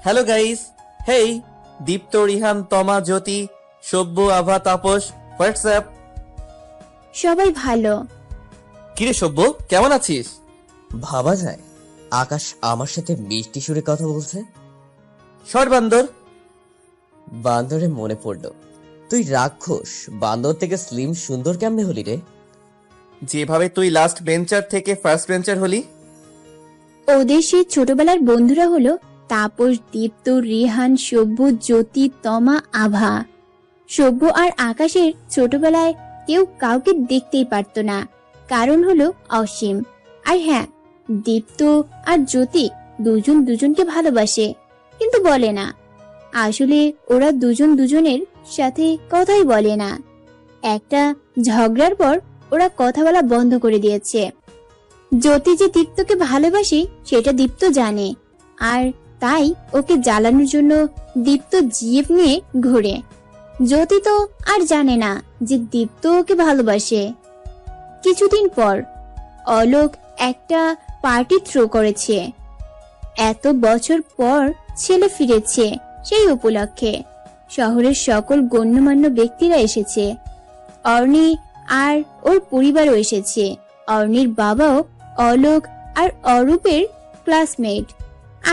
হ্যালো গাইস, হেই, দীপ্ত, রিহান, তমা, জ্যোতি, সব্য, আভা, তাপস, হোয়াটসঅ্যাপ। সবাই ভালো। কিরে সব্য, কেমন আছিস? ভাবা যায় আকাশ আমার সাথে মিষ্টি সুরে কথা বলছে। সর বান্দর। বান্দরে মনে পড়লো, তুই রাক্ষস, বান্দর থেকে স্লিম সুন্দর কেমনে হলি রে? যেভাবে তুই লাস্ট বেঞ্চার থেকে ফার্স্ট বেঞ্চার হলি। ওদের সেই ছোটবেলার বন্ধুরা হলো তাপস, দীপ্ত, রিহান, সভ্য, জ্যোতি, তমা, আভা। সভ্য আর আকাশের ছোটবেলায় কেউ কাউকে দেখতেই পারতো না, কারণ হলো অসীম। আর হ্যাঁ, দীপ্ত আর জ্যোতি দুজন দুজনকে ভালোবাসে, কিন্তু বলে না। আসলে ওরা দুজন দুজনের সাথে কথাই বলে না। একটা ঝগড়ার পর ওরা কথা বলা বন্ধ করে দিয়েছে। জ্যোতি যে দীপ্তকে ভালোবাসে সেটা দীপ্ত জানে, আর তাই ওকে জ্বালানোর জন্য দীপ্ত জিএফ নিয়ে ঘুরে। জ্যোতি তো আর জানে না যে দীপ্ত ওকে ভালোবাসে। কিছুদিন পর অলোক একটা পার্টি থ্রো করেছে। এত বছর পর ছেলে ফিরেছে, সেই উপলক্ষে শহরের সকল গণ্যমান্য ব্যক্তিরা এসেছে। অর্ণি আর ওর পরিবারও এসেছে। অর্ণির বাবাও অলোক আর অরূপের ক্লাসমেট।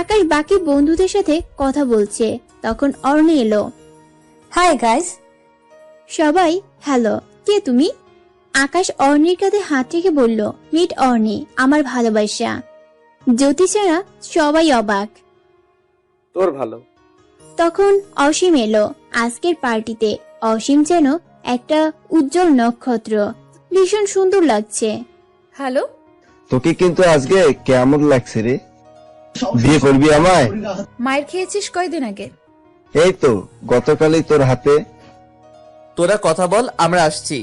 আকাশ বাকি বন্ধুদের সাথে কথা বলছে, তখন অর্ণি এলো। Hi guys. সবাই হ্যালো, কে তুমি? আকাশ অর্ণির কাঁধে হাত রেখে বলল, মিট অর্ণি, আমার ভালোবাসা। জ্যোতি ছাড়া সবাই অবাক। তোর ভালো। তখন অসীম এলো আজকের পার্টিতে। অসীম যেন একটা উজ্জ্বল নক্ষত্র, ভীষণ সুন্দর লাগছে। হ্যালো, তোকে কিন্তু আজকে কেমন লাগছে রে? বিয়ে করবি আমায়? মায়ের খেয়েছিস কয়দিন আগে? এই তো গতকালই তোর হাতে। তোরা কথা বল, আমরা আসছি।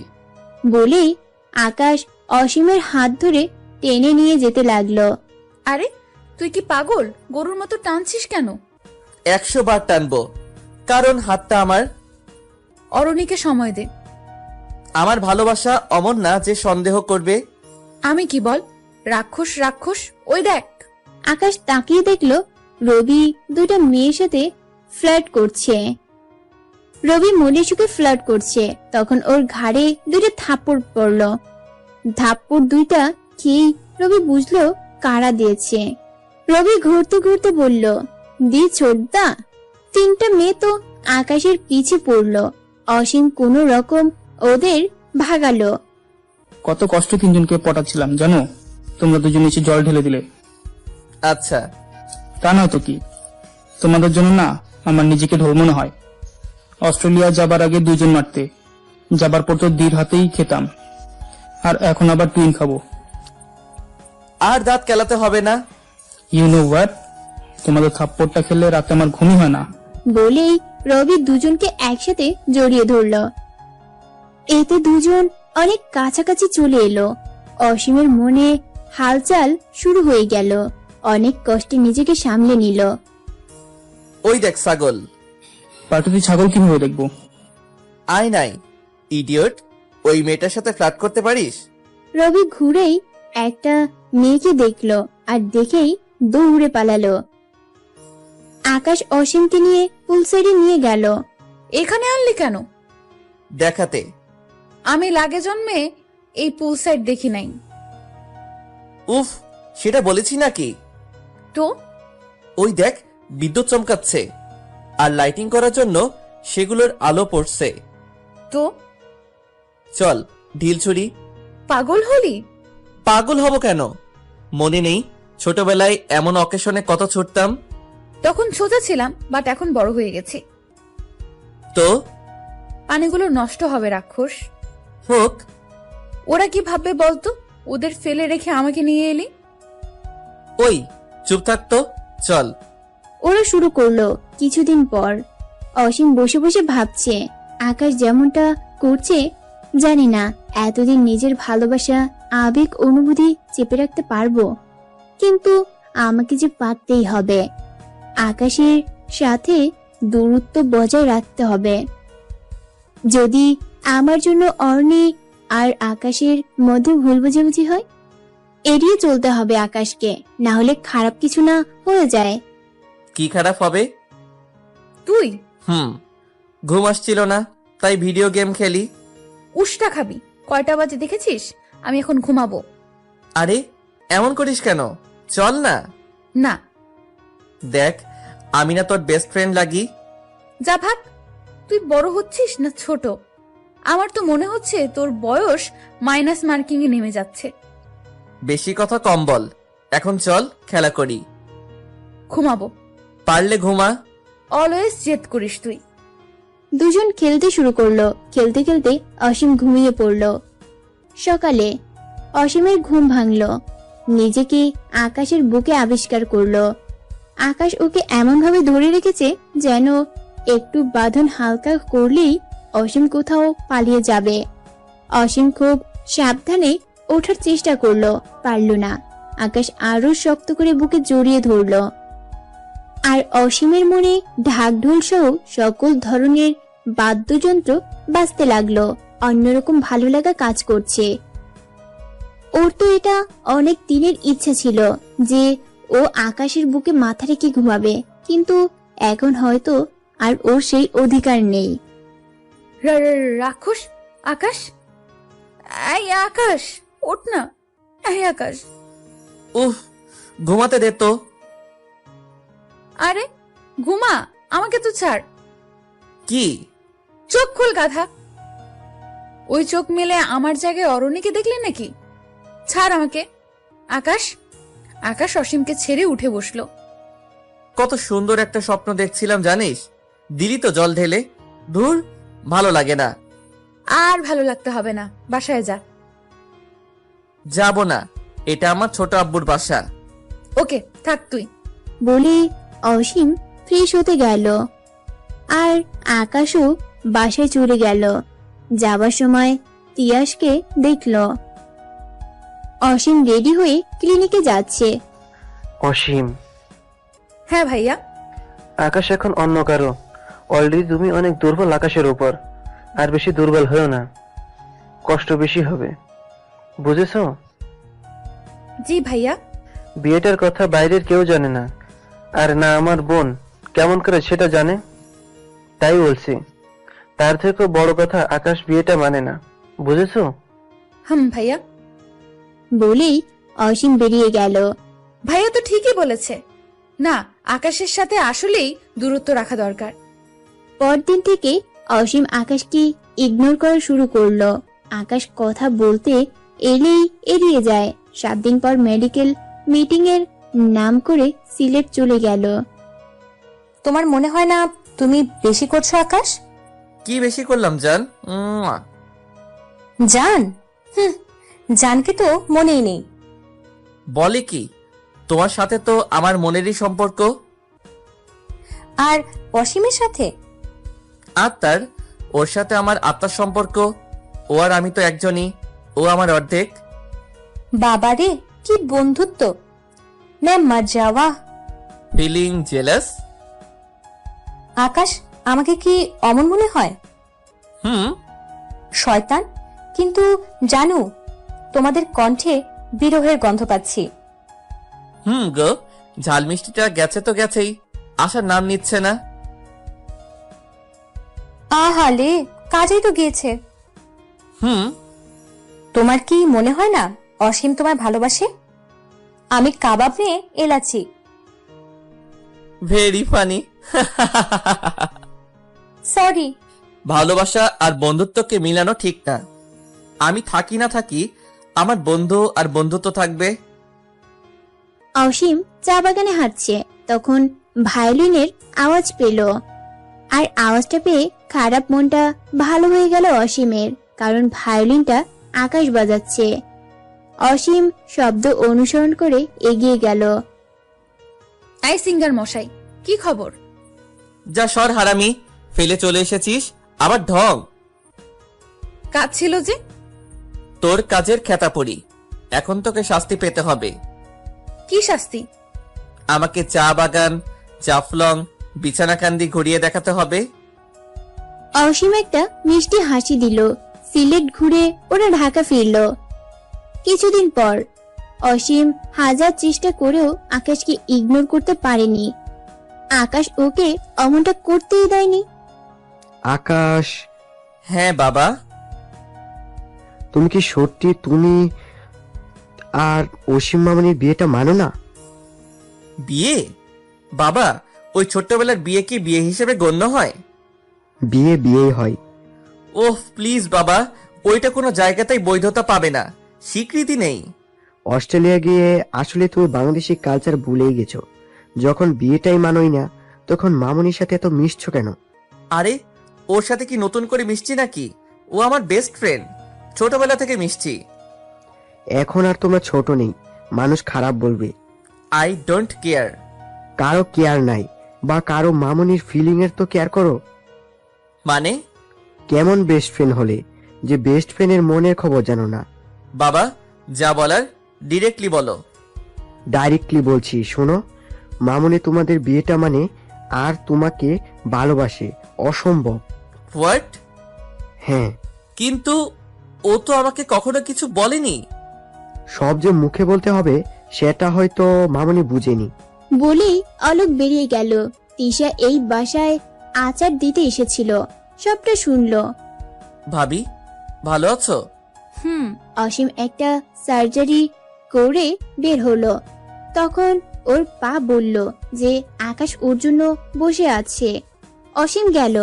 বলেই আকাশ অসীমের হাত ধরে টেনে নিয়ে যেতে লাগলো। আরে তুই কি পাগল? গরুর মতো টানছিস কেন? 100 বার টানবো, কারণ হাতটা আমার। অরণিকে সময় দে। আমার ভালোবাসা অমন না যে সন্দেহ করবে। আমি কি বল? রাক্ষস রাক্ষস, ওই দেখ। আকাশ তাকিয়ে দেখলো রবি দুইটা মেয়ের সাথে ফ্লার্ট করছে। রবি মনে সুখে ফ্লার্ট করছে, তখন ওর ঘাড়ে দুইটা থাপ্পড় পড়লো। থাপ্পড় দুইটা খেয়ে রবি বুঝলো কারা দিয়েছে। রবি ঘুরতে ঘুরতে বলল, দি ছোটদা। তিনটা মেয়ে তো আকাশের পিছে পড়লো। অসীম কোনো রকম ওদের ভাগালো। কত কষ্ট তিনজনকে পটাচ্ছিলাম জানো, তোমরা দুজন এসে জল ঢেলে দিলে। আচ্ছা, তা নয় তো কি, তোমাদের জন্য না আমার নিজেকে ঢোল মনে হয়। অস্ট্রেলিয়া যাবার আগে দুজন মারতে, যাবার পর তো দির হাতেই খেতাম, আর এখন আবার টুইন খাবো। আর দাঁত কেলাতে হবে না। ইউ নো হোয়াট, তোমাদের থাপ্পড়টা খেলে রাতে আমার ঘুমই হয় না। বলেই রবি দুজনকে একসাথে জড়িয়ে ধরল। এতে দুজন অনেক কাছাকাছি চলে এলো। অসীমের মনে হালচাল শুরু হয়ে গেল। অনেক কষ্টে নিজেকে সামলে নিল। ওই দেখ ছাগল। পার্টিতে ছাগল কিভাবে দেখবো? আয় নাই ইডিয়ট, ওই মেয়েটার সাথে ফ্লার্ট করতে পারিস? রবি ঘুরেই একটা মেয়েকে দেখলো, আর দেখেই দৌড়ে পালালো। আকাশ অসীমকে নিয়ে পুল সাইডে নিয়ে গেল। এখানে আনলি কেন? দেখাতে। আমি লাগে জন্মে এই পুল সাইড দেখি নাই। উফ, সেটা বলেছি নাকি? তো ওই দেখ বিদ্যুৎ চমকাচ্ছে, আর লাইটিং করার জন্য সেগুলোর আলো পড়ছে। তো চল ঢিল ছুরি। পাগল হলি? পাগল হব কেন? মনে নেই ছোটবেলায় এমন অকেশনে কত ছুটতাম? তখন ছোট ছিলাম, বাট এখন বড় হয়ে গেছি। তো পানিগুলো নষ্ট হবে রাক্ষস। হোক। ওরা কি ভাববে বলতো, ওদের ফেলে রেখে আমাকে নিয়ে এলি? ওই চুপ থাকতো, চল। ওরা শুরু করলো। কিছুদিন পর অসীম বসে বসে ভাবছে, আকাশ যেমনটা করছে জানি না এতদিন নিজের ভালোবাসা, আবেগ, অনুভূতি চেপে রাখতে পারবো, কিন্তু আমাকে যে পারতেই হবে। আকাশের সাথে দূরত্ব বজায় রাখতে হবে। যদি আমার জন্য অর্ণি আর আকাশের মধ্যে ভুল বোঝাবুঝি হয়, এড়িয়ে চলতে হবে আকাশকে, না হলে খারাপ কিছু না হয়ে যায়। কি খারাপ হবে? তুই ঘুম আসছিল না, তাই ভিডিও গেম খেলি। উষ্টা খাবি? কয়টা বাজে দেখেছিস? আমি এখন ঘুমাবো। আরে এমন করিস কেন? চল না। না। দেখ, আমি না তোর বেস্ট ফ্রেন্ড লাগি? যা ভাগ। তুই বড় হচ্ছিস না ছোট? আমার তো মনে হচ্ছে তোর বয়স মাইনাস মার্কিং এ নেমে যাচ্ছে। বেশি কথা কম বল, এখন চল খেলা করি। ঘুমাবো। পারলে ঘুমা। অলওয়েজ জেদ করিস তুই। দুজন খেলতে শুরু করলো। খেলতে খেলতে অসীম ঘুমিয়ে পড়লো। সকালে অসীমের ঘুম ভাঙলো। নিজেকে আকাশের বুকে আবিষ্কার করলো। আকাশ ওকে এমন ভাবে ধরে রেখেছে যেন একটু বাঁধন হালকা করলেই অসীম কোথাও পালিয়ে যাবে। অসীম খুব সাবধানে ওঠার চেষ্টা করলো, পারল না। আকাশ আরো শক্ত করে বুকে জড়িয়ে ধরলো। আর অসীমের মনে ঢাকঢোল সহ সকল ধরনের বাদ্যযন্ত্র বাজতে লাগলো। অন্যরকম ভালো লাগা কাজ করছে। ওর তো এটা অনেক দিনের ইচ্ছা ছিল যে ও আকাশের বুকে মাথা রেখে ঘুমাবে, কিন্তু এখন হয়তো আর ওর সেই অধিকার নেই। রাক্ষস, আকাশ, এই আকাশ, ওঠ না। এই আকাশ। উফ, ঘুমাতে দে তো। আরে ঘুমা, আমাকে তো ছাড়। কি? চোখ খোল গাধা। ওই চোখ মেলে আমার জায়গায় অরণ্যকে দেখলে নাকি? ছাড় আমাকে। আকাশ। আকাশ অসীমকে ছেড়ে উঠে বসলো। কত সুন্দর একটা স্বপ্ন দেখছিলাম জানিস, দিলি তো জল ঢেলে। ধুর, ভালো লাগে না। আর ভালো লাগতে হবে না, বাসায় যা। যাব না, এটা আমার ছোট আব্বুর বাসা। ওকে থাক তুই। বলে অসীম ফ্রেশ হতে গেল, আর আকাশও বাসায় চলে গেল। যাবার সময় তিয়াসকে দেখল। অসীম রেডি হয়ে ক্লিনিকে যাচ্ছে। অসীম। হ্যাঁ ভাইয়া। আকাশ এখন অন্য কারো। অলরেডি তুমি অনেক দুর্বল আকাশের উপর, আর বেশি দুর্বল হয়েও না। কষ্ট বেশি হবে, বুঝেছো? জি ভাইয়া। বিয়েটার কথা বাইরের কেউ জানে না, আর না আমার বোন কেমন করে সেটা জানে। তাই বলছি, তার থেকেও বড় কথা আকাশ বিয়েটা মানে না, বুঝেছো? ভাইয়া। বলেই অসীম বেরিয়ে গেল। ভাইয়া তো ঠিকই বলেছে, না আকাশের সাথে আসলেই দূরত্ব রাখা দরকার। পরদিন থেকে অসীম আকাশকে ইগনোর করা শুরু করলো। আকাশ কথা বলতে এলেই এড়িয়ে যায়। 7 দিন পর মেডিকেল মিটিং এর নাম করে সিলেট চলে গেল। তোমার মনে হয় না তুমি বেশি করছো আকাশ? কি বেশি করলাম জান? জান? জানকে তো মনেই নেই। বলে কি, তোমার সাথে তো আমার মনেরই সম্পর্ক। আর অসীমের সাথে? আত্মার, ওর সাথে আমার আত্মার সম্পর্ক। ও আর আমি তো একজনই, ও আমার অর্ধেক। বাবারে কি বন্ধুত্ব! না মজাওয়া। Feeling jealous? আকাশ, আমাকে কি অমন মনে হয়? শয়তান, কিন্তু জানো তোমাদের কণ্ঠে বিরহের গন্ধ পাচ্ছি। গো, ঝাল মিষ্টিটা গেছে তো গেছেই, আসার নাম নিচ্ছে না। আহালে, কাজেই তো গিয়েছে। তোমার কি মনে হয় না অসীম তোমায় ভালোবাসে? আমি কাবাব নিয়ে এলাচি। Very funny. সরি। ভালোবাসা আর বন্ধুত্বকে মিলানো ঠিক না। আমি থাকি না থাকি, আমার বন্ধু আর বন্ধুত্ব থাকবে। অসীম চা বাগানে হাঁটছে, তখন ভায়োলিনের আওয়াজ পেল। আর আওয়াজটা পেয়ে খারাপ মনটা ভালো হয়ে গেল অসীমের, কারণ ভায়োলিনটা আকাশ বাজাচ্ছে। অসীম শব্দ অনুসরণ করে এগিয়ে গেল। এই সিঙ্গার মশাই, কি খবর? যা সর হারামি, ফেলে চলে এসেছিস আবার ঢং। কাজ ছিল যে। তোর কাজের খেতা পড়ি, এখন তোকে শাস্তি পেতে হবে। কি শাস্তি? আমাকে চা বাগান, জাফলং, বিছানাকান্দি ঘুরিয়ে দেখাতে হবে। অসীম একটা মিষ্টি হাসি দিল। সিলেট ঘুরে ওরা ঢাকা ফিরল। কিছুদিন পর অসীম হাজার চেষ্টা করেও আকাশকে ইগনোর করতে পারেনি। আকাশ ওকে অমনটা করতেই দেয়নি। আকাশ। হ্যাঁ বাবা। তুমি কি সত্যি তুমি আর অসীম মামনির বিয়েটা মানো না? বিয়ে? বাবা, ওই ছোট্টবেলার বিয়ে কি বিয়ে হিসেবে গণ্য হয়? বিয়ে বিয়েই হয়। ওহ প্লিজ বাবা, ওইটা কোনো জায়গাতেই বৈধতা পাবে না, স্বীকৃতি নেই। অস্ট্রেলিয়া গিয়ে আসলে তুমি বাংলাদেশি কালচার ভুলেই গেছো। যখন বিয়েটাই মানোই না, তখন মামনির সাথে এত মিশছো কেন? আরে, ওর সাথে কি নতুন করে মিশছি নাকি? ও আমার বেস্ট ফ্রেন্ড, ছোটবেলা থেকে মিশছি। এখন আর তোমরা ছোট নেই, মানুষ খারাপ বলবে। I don't care. কারো কেয়ার নাই, বা কারো মামনির ফিলিং এর তো কেয়ার করো। মানে? কেমন বেস্ট ফ্রেন্ড হলে যে বেস্ট ফ্রেন্ডের মনের খবর জানো না? বাবা, যা বলার ডিরেক্টলি বলো। ডাইরেক্টলি বলছি, শোনো, মামনি তোমাদের বিয়েটা মানে আর তোমাকে ভালোবাসে, অসম্ভব। হোয়াট? হ্যাঁ। কিন্তু ও তো আমাকে কখনো কিছু বলেনি। সব যে মুখে বলতে হবে সেটা হয়তো মামনি বুঝেনি। বলেই অলোক বেরিয়ে গেল। তিশা এই বাসায় আচার দিতে এসেছিল, সবটা শুনলো। ভাবি, ভালো আছো? অসীম একটা সার্জারি করে বের হলো। তখন ওর পা বলল যে আকাশ ওর জন্য বসে আছে। অসীম গেল।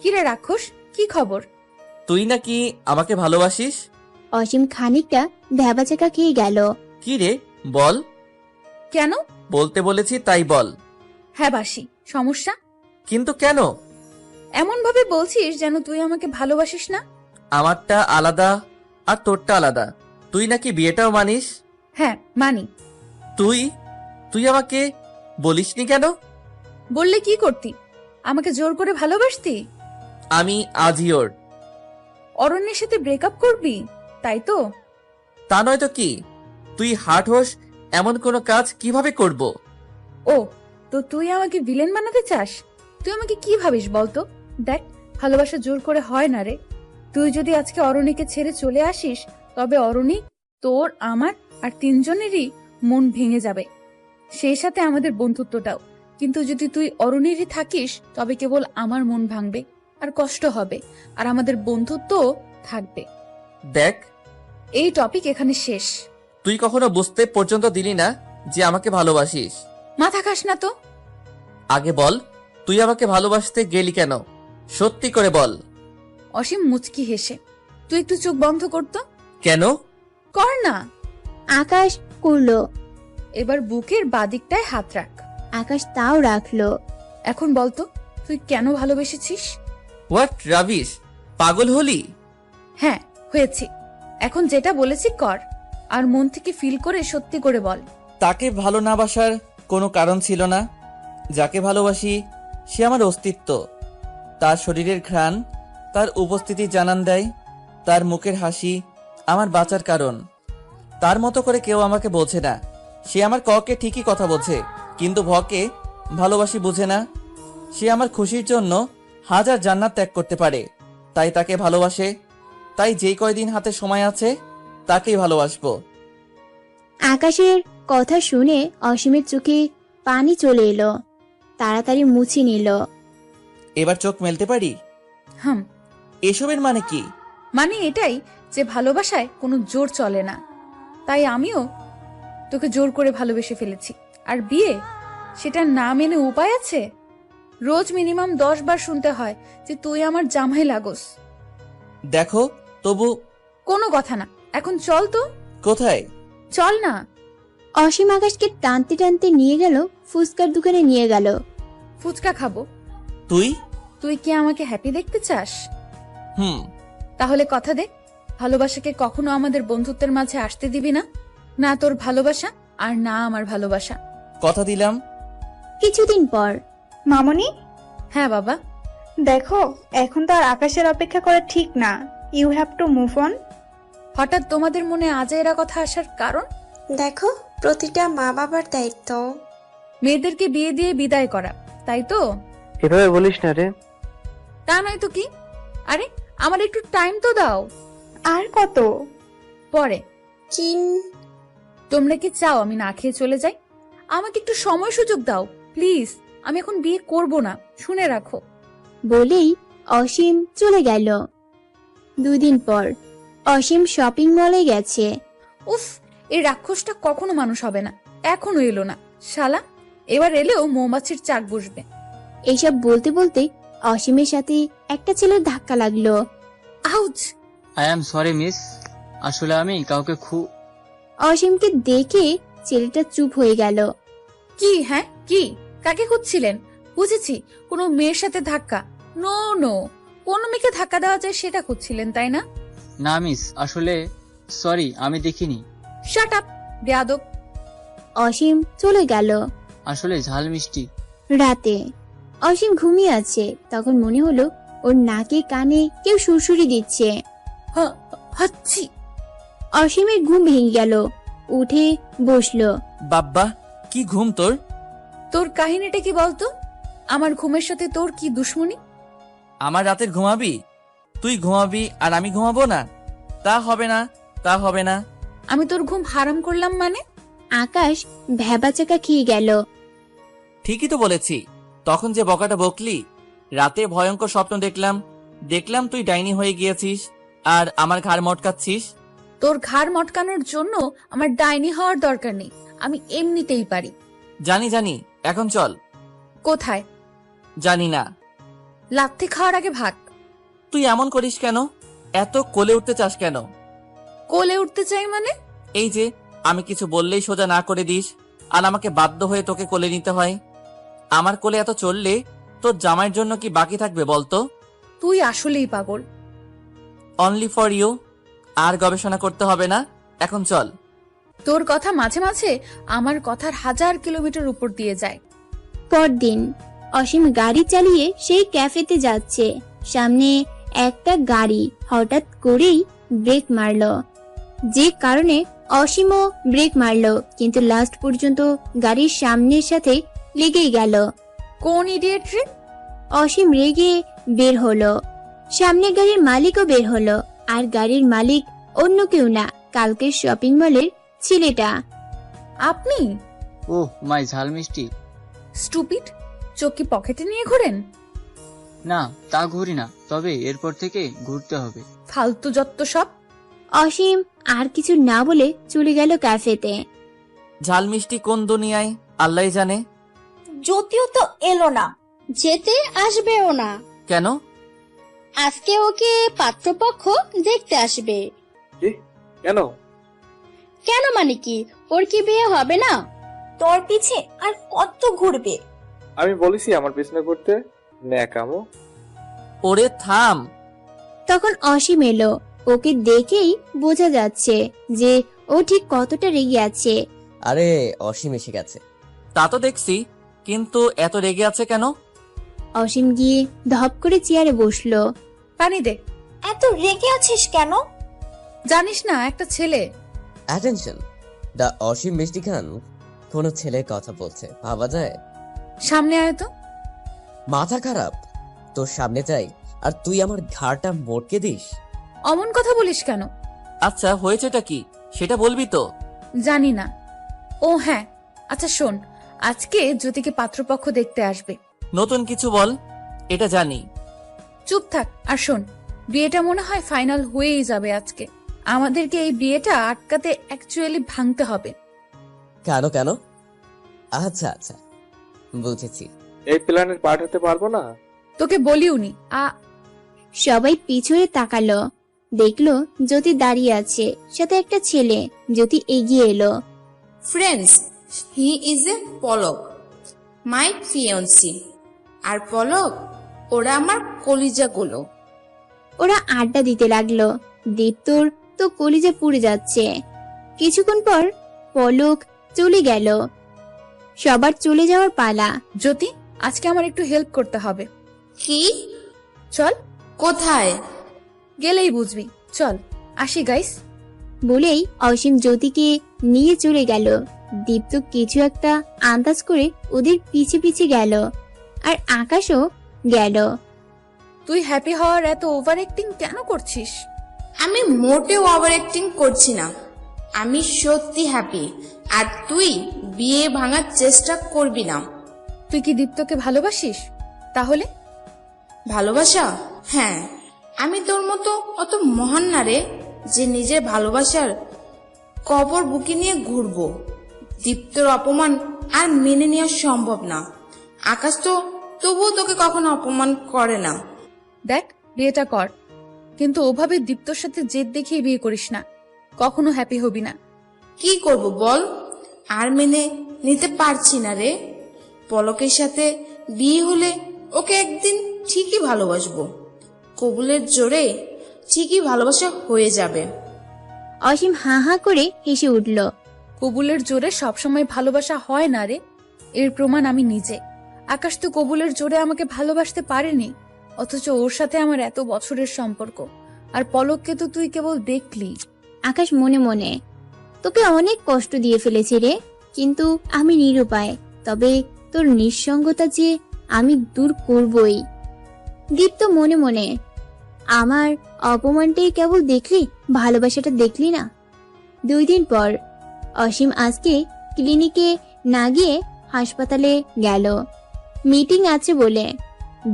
কিরে রাক্ষস, কি খবর? তুই নাকি আমাকে ভালোবাসিস? অসীম খানিকটা ভ্যাবাচাকা খেয়ে গেল। কি রে, বল। কেন? বলতে বলেছি তাই বল। হ্যাঁ বাসি, সমস্যা? কিন্তু কেন? এমন ভাবে বলছিস যেন তুই আমাকে ভালোবাসিস না। আমারটা আলাদা আর তোরটা আলাদা। তুই নাকি বিয়েটাও মানিস? হ্যাঁ মানি। তুই তুই আমাকে বলিসনি কেন? বললে কি করতি? আমাকে জোর করে ভালোবাসতি? আমি আজই ওর। অরণ্যের সাথে ব্রেকআপ করবি, তাই তো? তা নয় তো কি? তুই হার্ট হোস এমন কোন কাজ কিভাবে করব? ও, তো তুই আমাকে ভিলেন বানাতে চাস? তুই আমাকে কি ভাবিস বলতো? দেখ, ভালোবাসা জোর করে হয় না রে। তুই যদি আজকে অরণিকে ছেড়ে চলে আসিস, তবে অরণি, তোর, আমার আর তিনজনেরই মন ভেঙে যাবে, সেই সাথে আমাদের বন্ধুত্বটাও। কিন্তু যদি তুই অরণিরই থাকিস, তবে কেবল আমার মন ভাঙবে আর কষ্ট হবে, আর আমাদের বন্ধুত্ব থাকবে। দেখ, এই টপিক এখানে শেষ। তুই কখনো বুঝতে পর্যন্ত দিলি না যে আমাকে ভালোবাসিস। মাথা খাস না তো। আগে বল, তুই আমাকে ভালোবাসতে গেলি কেন? সত্যি করে বল। অসীম মুচকি হেসে, তুই একটু চোখ বন্ধ করতো। কেন? কর না। আকাশ করলো। এবার বুকের বাদিকটায় হাত রাখ। আকাশ তাও রাখলো। এখন বলতো, তুই কেন ভালোবেসেছিস? হোয়াট রাবিশ, পাগল হলি? হ্যাঁ, হয়েছি। এখন যেটা বলেছি কর, আর মন থেকে ফিল করে সত্যি করে বল। তাকে ভালো না বাসার কোনো কারণ ছিল না। যাকে ভালোবাসি সে আমার অস্তিত্ব। তার শরীরের ঘ্রাণ, তার উপস্থিতি জানান দেয়। তার মুখের হাসি আমার বাঁচার কারণ। তার মতো করে কেউ আমাকে বোঝে না। সে আমার ককে ঠিকই কথা বোঝে, কিন্তু ভকে ভালোবাসি বুঝে না। সে আমার খুশির জন্য হাজার জান্নাত ত্যাগ করতে পারে, তাই তাকে ভালোবাসে। তাই যেই কয়দিন হাতে সময় আছে তাকেই ভালোবাসবো। আকাশের কথা শুনে অসীমের চোখে পানি চলে এলো। তাড়াতাড়ি মুছে নিল। এবার চোখ মেলতে পারি? এসবের মানে কি? মানে এটাই যে ভালোবাসায় কোনো জোর চলে না। তাই আমিও তোকে জোর করে ভালোবেসে ফেলেছি। আর বিয়ে, সেটা না মেনে উপায় আছে? রোজ মিনিমাম 10 বার শুনতে হয় যে তুই আমার জামাই লাগোস। দেখো, তবু কোনো কথা না, এখন চল তো। কোথায়? চল না। অসীম আকাশকে টানতে টানতে নিয়ে গেল ফুচকার দোকানে নিয়ে গেল। ফুচকা খাবো। তুই তুই কি আমাকে হ্যাপি দেখতে চাস? হুম। তাহলে কথা দে, ভালোবাসাকে কখনো আমাদের বন্ধুত্বের মাঝে আসতে দিবি না। না তোর ভালোবাসা, আর না আমার ভালোবাসা। কথা দিলাম। কিছুদিন পর। মামনি। হ্যাঁ বাবা। দেখো, এখন তো আর আকাশের অপেক্ষা করা ঠিক না। You have to move on. হঠাৎ তোমাদের মনে আজাইরা কথা আসার কারণ? দেখো, প্রতিটা মা বাবার দায়িত্ব মেয়েদেরকে বিয়ে দিয়ে বিদায় করা, তাই তো? এভাবে বলিস না রে। তা নয় তো কি। আরে আমার একটু টাইম তো দাও। আর কত পরে? তোমরা কি চাও আমি না খেয়ে চলে যাই? আমাকে একটু সময় সুযোগ দাও প্লিজ। আমি এখন বিয়ে করব না, শুনে রাখো। বলেই অসীম চলে গেল। 2 দিন পর অসীম শপিং মলে গেছে। উফ, এই রাক্ষসটা কখনো মানুষ হবে না। এখনো এলো না শালা। এবার এলেও মৌমাছির চাক বসবে। এইসব বলতে বলতে অসীমের সাথে একটা ছেলের ধাক্কা লাগলো। Ouch! I am sorry miss, আসলে আমি কাউকে অসীমকে দেখে ছেলেটা চুপ হয়ে গেল। কি? হ্যাঁ কি? কাকে খুঁজছিলেন? বুঝেছি, কোনো মেয়ের সাথে ধাক্কা। নো নো, কোন মেয়েকে ধাক্কা দেওয়া যায় সেটা খুঁজছিলেন, তাই না? না মিস, আসলে সরি, আমি দেখিনি। শাট আপ, বেয়াদব। অসীম চলে গেল। আসলে ঝাল মিষ্টি। রাতে অসীম ঘুমিয়ে আছে, তখন মনে হলো ওর নাকে কানে কেউ সুরসুরি দিচ্ছে। হাচ্ছি। অসীমের ঘুম ভেঙে গেল। উঠে বসলো। বাব্বা, কি ঘুম তোর? তোর কাহিনীটা কি বলতো? আমার ঘুমের সাথে তোর কি দুশ্মনী? আমার রাতের ঘুমাবি? তুই ঘুমাবি আর আমি ঘুমাবো না? তা হবে না, তা হবে না। আমি তোর ঘুম হারাম করলাম মানে? আকাশ ভ্যাবাচাকা খেয়ে গেল। ঠিকই তো বলেছি। তখন যে বকাটা বকলি, রাতে ভয়ঙ্কর স্বপ্ন দেখলাম তুই ডাইনি হয়ে গিয়েছিস আর আমার ঘাড় মটকাচ্ছিস। তোর ঘাড় মটকানোর জন্য আমার ডাইনি হওয়ার দরকার নেই, আমি এমনিতেই পারি। জানি, এখন চল। কোথায়? জানি না। লাথি খাওয়ার আগে ভাগ। তুই এমন করিস কেন? এত কোলে উঠতে চাস কেন? কোলে উঠতে চাই মানে? এই যে আমি কিছু বললেই সোজা না করে দিস, আর আমাকে বাধ্য হয়ে তোকে কোলে নিতে হয়। আমার কোলে এত চললে তোর জামাইয়ের জন্য কি বাকি থাকবে বলতো? তুই আসলেই পাগল। Only for you. আর গবেষণা করতে হবে না, এখন চল। তোর কথা মাঝে মাঝে আমার কথার 1000 কিলোমিটার উপর দিয়ে যায়। পরদিন অসীম গাড়ি চালিয়ে সেই ক্যাফেতে যাচ্ছে। সামনে একটা গাড়ি হঠাৎ করেই ব্রেক মারলো, যে কারণে অসীমও ব্রেক মারলো, কিন্তু লাস্ট পর্যন্ত গাড়ির সামনের সাথে লেগেই গেল। কোন ইডিয়েট রে? অসীম রেগে বের হলো। সামনে গাড়ির মালিকও বের হলো, আর গাড়ির মালিক অন্য কেউ না, কালকের শপিং মলের ছেলেটা। আপনি? ওহ মাই ঝাল মিষ্টি। স্টুপিড, চোখ কি পকেটে নিয়ে ঘোরেন? না তা ঘুরি না, তবে এরপর থেকে ঘুরতে হবে। ফালতু যত সব। অসীম আর কিছু না বলে চলে গেল ক্যাফেতে। ঝাল মিষ্টি কোন দুনিয়ায় আল্লাহ জানে। যদিও তো এলো না, যেতে আসবেও না। কেন? আজকে ওকে পাত্রপক্ষ দেখতে আসবে। কেন? কেন মানে কি, ওর কি বিয়ে হবে না? তোর পিছে আর কত ঘুরবে? আমি বলেছি আমার পিছনে ঘুরতে, ন্যাকামো। ওরে থাম। তখন অসীম এলো, ওকে দেখেই বোঝা যাচ্ছে যে ও ঠিক কতটা রেগে আছে। আরে অসীম এসে গেছে। তা তো দেখছি, কিন্তু এত রেগে আছে কেন? অসীম গিয়ে ধপ করে চেয়ারে বসলো। পানি দে। এত রেগে আছিস কেন? জানিস না একটা ছেলে। অ্যাটেনশন, দা অসীম মিষ্টি খান কোন ছেলের কথা বলছে, ভাবা যায়? সামনে আয় তো। মাথা খারাপ তোর? সামনে যাই আর তুই আমার ঘাড়টা মোটকে দিস? অমন কথা বলিস কেন? আচ্ছা হয়েছেটা কি সেটা বলবি তো? জানি না। ও হ্যাঁ, আচ্ছা শোন, আজকে জ্যোতিকে পাত্রপক্ষ দেখতে আসবে। নতুন কিছু বল, এটা জানি। চুপ থাক আর শোন, বিয়েটা মনে হয় ফাইনাল হয়েই যাবে আজকে। আমাদেরকে এই বিয়েটা আটকাতে অ্যাকচুয়ালি ভাঙতে হবে। কেন কেন? আচ্ছা আচ্ছা বুঝেছি। এই প্ল্যানের পার্ট হতে পারবো না। তোকে বলিওনি। সবাই পিছনে তাকালো, দেখলো জ্যোতি দাঁড়িয়ে আছে, সাথে একটা ছেলে। জ্যোতি এগিয়ে এলো। Friends, he is a Palak, my fiancee. আর পলক, ওরা আমার কলিজা গুলো। ওরা আড্ডা দিতে লাগলো। দীপ্তর তো কলিজা পুড়ে যাচ্ছে। কিছুক্ষণ পর পলক চলে গেল। সবার চলে যাওয়ার পালা। জ্যোতি, আজকে আমার একটু হেল্প করতে হবে। কি? চল। কোথায়? গেলেই বুঝবি, চল আসি গাইস। বলেই অসীম জ্যোতিকে নিয়ে চলে গেল। দীপ্ত কিছু একটা আন্দাজ করে ওদের পিছে পিছে গেল, আর আকাশও গেল। তুই হ্যাপি হওয়ার এত ওভার অ্যাক্টিং কেন করছিস? আমি মোটেও ওভার অ্যাক্টিং করছি না, আমি সত্যি হ্যাপি। আর তুই বিয়ে ভাঙার চেষ্টা করবি না। তুই কি দীপ্তকে ভালোবাসিস? তাহলে ভালোবাসা? হ্যাঁ, আমি তোর মতো অত মহান না রে যে নিজের ভালোবাসার কবর বুকে নিয়ে ঘুরবো। দীপ্তর অপমান আর মেনে নেওয়া সম্ভব না। আকাশ তো তবুও তোকে কখনো অপমান করে না। দেখ, বিয়েটা কর, কিন্তু ওভাবে দীপ্তর সাথে জেদ দেখিয়ে বিয়ে করিস না, কখনো হ্যাপি হবি না। কি করব বল, আর মেনে নিতে পারছি না রে। পলকের সাথে বিয়ে হলে ওকে একদিন ঠিকই ভালোবাসবো। কবুলের জোরে ঠিকই ভালোবাসা হয়ে যাবে। অসীম হা হা করে হেসে উঠল। কবুলের জোরে সবসময় ভালোবাসা হয় না রে, এর প্রমাণ আমি নিজে। আকাশ তো কবুলের জোরে আমাকে ভালোবাসতে পারেনি, অথচ ওর সাথে আমার এত বছরের সম্পর্ক। আর পলককে তো তুই কেবল দেখলি। আকাশ মনে মনে, তোকে অনেক কষ্ট দিয়ে ফেলেছি রে, কিন্তু আমি নিরুপায়। তবে তোর নিঃসঙ্গতা যে আমি দূর করবই। দীপ্ত মনে মনে, আমার অপমানটাই কেবল দেখলি, ভালোবাসাটা দেখলি না। 2 দিন পর অসীম আজকে ক্লিনিকে না গিয়ে হাসপাতালে গেল মিটিং আছে বলে।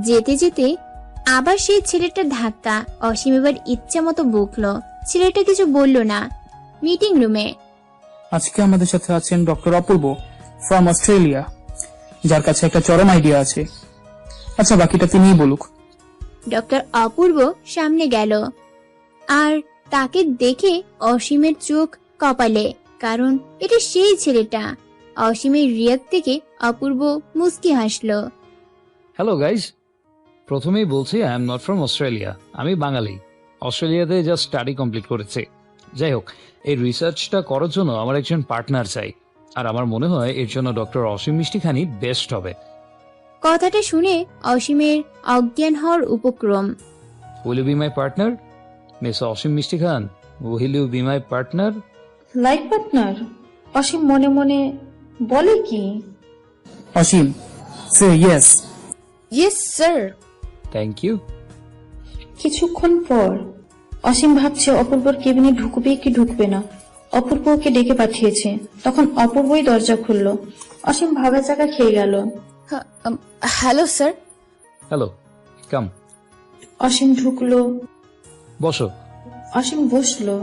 যেতে যেতে আবার সেই ছেলেটার ধাক্কা। অসীম এবার ইচ্ছা মতো বকলো। ছেলেটা কিছু বলল না। মিটিং রুমে আজকে আমাদের সাথে আছেন ডক্টর অপূর্ব ফ্রম অস্ট্রেলিয়া, যার কাছে একটা চরম আইডিয়া আছে। আচ্ছা বাকিটা তিনিই বলুক। ডক্টর অপূর্ব সামনে গেল, আর তাকে দেখে অসীমের চোখ কপালে, কারণ এটা সেই ছেলেটা। অসীমের রিয়াক্ট থেকে অপূর্ব মুস্কি হাসলো। হ্যালো গাইজ, প্রথমেই বলছি I am not from Australia, আমি বাঙালি। অস্ট্রেলিয়াতে জাস্ট স্টাডি কমপ্লিট করেছে। যাই হোক, এই রিসার্চটা করার জন্য আমার একজন পার্টনার চাই, আর আমার মনে হয় এর জন্য ডক্টর অসীম মিষ্টি খানি বেস্ট হবে। কথাটা শুনে অসীমের অজ্ঞান হওয়ার উপক্রম। Will you be my partner miss Asim মিষ্টি খান? Will you be my partner? Life partner? Asim মনে মনে বলে কি? অসীম সে yes. Yes sir. Thank you. কিছুক্ষণ পর অসীম ভাবছে অপূর্বর কেবিনে ঢুকবে কি ঢুকবে না। অপূর্ব ওকে ডেকে পাঠিয়েছে, তখন অপূর্বই দরজা খুললো। অসীম ভাবা চাকা খেয়ে গেল। Hello sir. হ্যালো, কাম। অসীম ঢুকলো। বসো। অসীম বসলো।